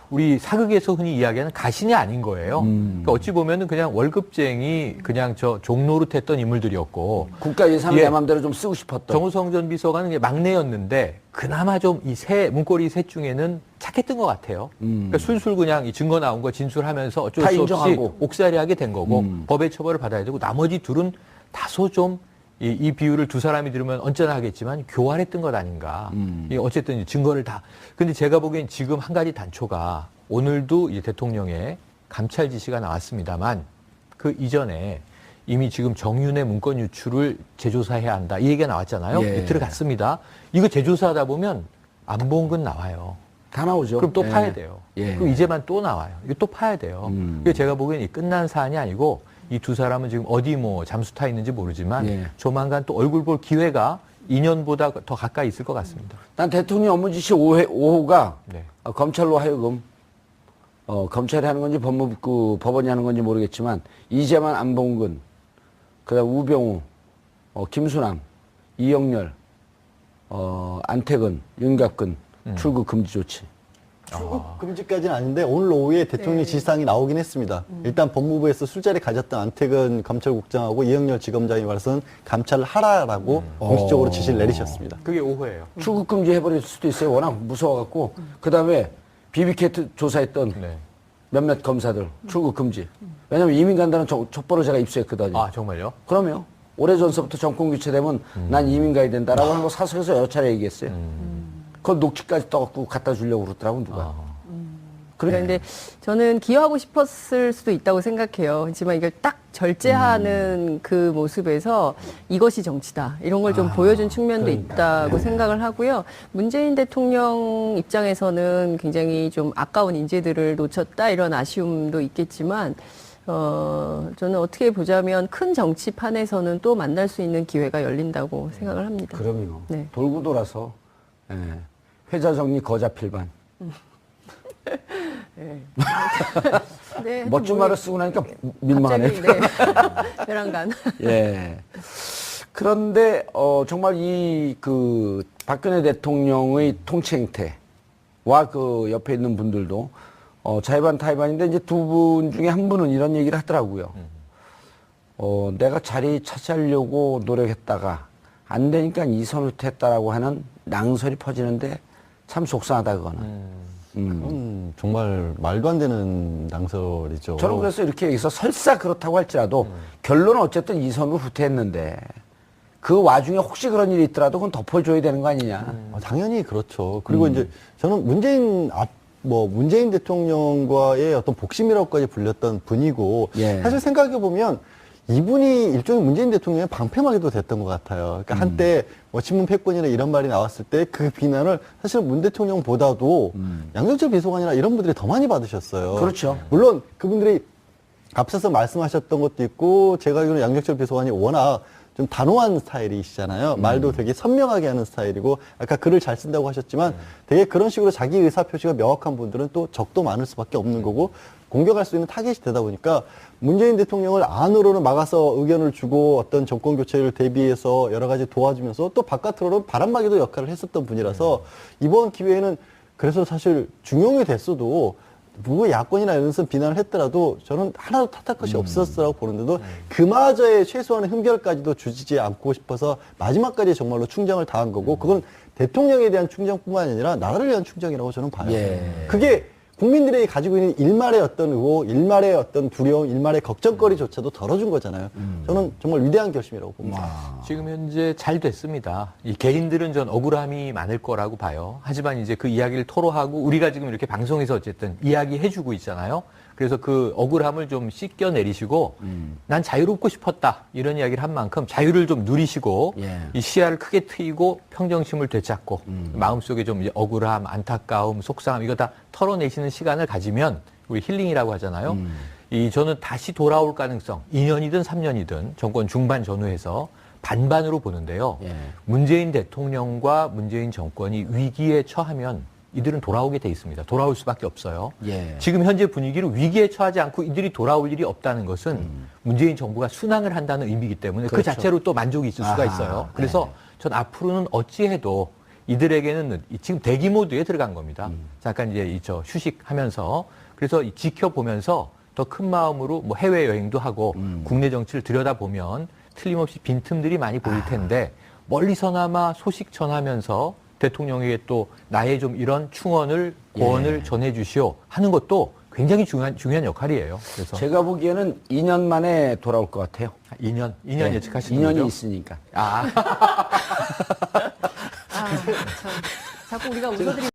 우리 사극에서 흔히 이야기하는 가신이 아닌 거예요. 그러니까 어찌 보면은 그냥 월급쟁이 그냥 저 종노릇 했던 인물들이었고 국가 예산을 예. 내 마음대로 좀 쓰고 싶었던. 정우성 전 비서관은 막내였는데 그나마 좀 이 문고리 셋 중에는 착했던 것 같아요. 그러니까 술술 그냥 이 증거 나온 거 진술하면서 어쩔 다 수 없이 인정하고. 옥살이하게 된 거고 법의 처벌을 받아야 되고 나머지 둘은 다소 좀 이 비유를 두 사람이 들으면 언짢아 하겠지만 교활했던 것 아닌가. 어쨌든 증거를 다. 근데 제가 보기엔 지금 한 가지 단초가 오늘도 이제 대통령의 감찰 지시가 나왔습니다만 그 이전에 이미 지금 정윤의 문건 유출을 재조사해야 한다. 이 얘기가 나왔잖아요. 예. 들어갔습니다. 이거 재조사하다 보면 안 본 건 나와요. 다 나오죠. 그럼 또 예. 파야 돼요. 예. 그럼 이제만 또 나와요. 이거 또 파야 돼요. 그래서 제가 보기엔 이 끝난 사안이 아니고 이 두 사람은 지금 어디 뭐 잠수 타 있는지 모르지만 예. 조만간 또 얼굴 볼 기회가 2년보다 더 가까이 있을 것 같습니다. 난 대통령 업무 지시 5호가 네. 검찰로 하여금 검찰이 하는 건지 법원이 하는 건지 모르겠지만 이재만, 안봉근, 그다음 우병우, 김수남, 이영렬, 안태근, 윤갑근 출국 금지 조치. 출국 금지까지는 아닌데 오늘 오후에 대통령 지시사항이 나오긴 했습니다. 일단 법무부에서 술자리 가졌던 안태근 검찰국장하고 이영렬 지검장이 말해서는 감찰을 하라라고 공식적으로 지시를 내리셨습니다. 그게 오후예요. 출국 금지 해버릴 수도 있어요. 워낙 무서워갖고. 그다음에 BBK 조사했던 네. 몇몇 검사들 출국 금지. 왜냐면 이민 간다는 첩보를 제가 입수했거든요. 아, 정말요? 그럼요. 오래전서부터 정권 교체되면 난 이민 가야 된다라고 하는 거 사석에서 여러 차례 얘기했어요. 그걸 녹취까지 떠갖고 갖다 주려고 그러더라고 누가. 그런데 저는 기여하고 싶었을 수도 있다고 생각해요. 하지만 이걸 딱 절제하는 그 모습에서 이것이 정치다. 이런 걸 좀 보여준 측면도 그러니까. 있다고 생각을 하고요. 문재인 대통령 입장에서는 굉장히 좀 아까운 인재들을 놓쳤다. 이런 아쉬움도 있겠지만, 저는 어떻게 보자면 큰 정치판에서는 또 만날 수 있는 기회가 열린다고 생각을 합니다. 그럼요. 네. 돌고 돌아서 회자 정리 거자 필반. 네, 멋진 뭐 말을 쓰고 나니까 민망하네. 갑자기, 네. 배란간. 예. 그런데 정말 이 그 박근혜 대통령의 통치 행태와 그 옆에 있는 분들도 자의반 타의반인데 이제 두 분 중에 한 분은 이런 얘기를 하더라고요. 내가 자리 차지하려고 노력했다가 안 되니까 이선 후퇴했다라고 하는 낭설이 퍼지는데 참 속상하다 그거는. 정말 말도 안 되는 낭설이죠. 저는 그래서 이렇게 여기서 설사 그렇다고 할지라도 결론은 어쨌든 이선으로 후퇴했는데 그 와중에 혹시 그런 일이 있더라도 그건 덮어줘야 되는 거 아니냐. 당연히 그렇죠. 그리고 이제 저는 문재인 대통령과의 어떤 복심이라고까지 불렸던 분이고 예. 사실 생각해 보면 이분이 일종의 문재인 대통령의 방패막이도 됐던 것 같아요. 그러니까 한때 뭐 친문 패권이나 이런 말이 나왔을 때 그 비난을 사실 문 대통령보다도 양정철 비서관이나 이런 분들이 더 많이 받으셨어요. 그렇죠. 물론 그분들이 앞서서 말씀하셨던 것도 있고 제가 알기로는 양정철 비서관이 워낙 좀 단호한 스타일이시잖아요. 말도 되게 선명하게 하는 스타일이고 아까 글을 잘 쓴다고 하셨지만 되게 그런 식으로 자기 의사표시가 명확한 분들은 또 적도 많을 수밖에 없는 거고 공격할 수 있는 타겟이 되다 보니까 문재인 대통령을 안으로는 막아서 의견을 주고 어떤 정권 교체를 대비해서 여러 가지 도와주면서 또 바깥으로는 바람막이도 역할을 했었던 분이라서 이번 기회에는 그래서 사실 중용이 됐어도 누구 야권이나 이런 데서 비난을 했더라도 저는 하나도 탓할 것이 없었으라고 보는데도 그마저의 최소한의 흠결까지도 주지 않고 싶어서 마지막까지 정말로 충정을 다한 거고 그건 대통령에 대한 충정뿐만 아니라 나라를 위한 충정이라고 저는 봐요. 예. 그게 국민들이 가지고 있는 일말의 어떤 의혹, 일말의 어떤 두려움, 일말의 걱정거리조차도 덜어준 거잖아요. 저는 정말 위대한 결심이라고 봅니다. 지금 현재 잘 됐습니다. 이 개인들은 전 억울함이 많을 거라고 봐요. 하지만 이제 그 이야기를 토로하고 우리가 지금 이렇게 방송에서 어쨌든 이야기해주고 있잖아요. 그래서 그 억울함을 좀 씻겨내리시고 난 자유롭고 싶었다 이런 이야기를 한 만큼 자유를 좀 누리시고 예. 이 시야를 크게 트이고 평정심을 되찾고 마음속에 좀 이제 억울함, 안타까움, 속상함 이거 다 털어내시는 시간을 가지면 우리 힐링이라고 하잖아요. 저는 다시 돌아올 가능성 2년이든 3년이든 정권 중반 전후에서 반반으로 보는데요. 예. 문재인 대통령과 문재인 정권이 위기에 처하면 이들은 돌아오게 돼 있습니다. 돌아올 수밖에 없어요. 예. 지금 현재 분위기를 위기에 처하지 않고 이들이 돌아올 일이 없다는 것은 문재인 정부가 순항을 한다는 의미이기 때문에 그 그렇죠. 자체로 또 만족이 있을 수가 아하, 있어요. 그래서 전 앞으로는 어찌해도 이들에게는 지금 대기 모드에 들어간 겁니다. 잠깐 이제 휴식하면서 그래서 지켜보면서 더 큰 마음으로 뭐 해외 여행도 하고 국내 정치를 들여다보면 틀림없이 빈틈들이 많이 보일 텐데 멀리서나마 소식 전하면서 대통령에게 또 나의 좀 이런 충언을 고언을 전해주시오 하는 것도 굉장히 중요한 역할이에요. 그래서 제가 보기에는 2년 만에 돌아올 것 같아요. 2년 네. 예측하시는 2년이 거죠? 있으니까. 아, 참. 자꾸 우리가 웃어드리면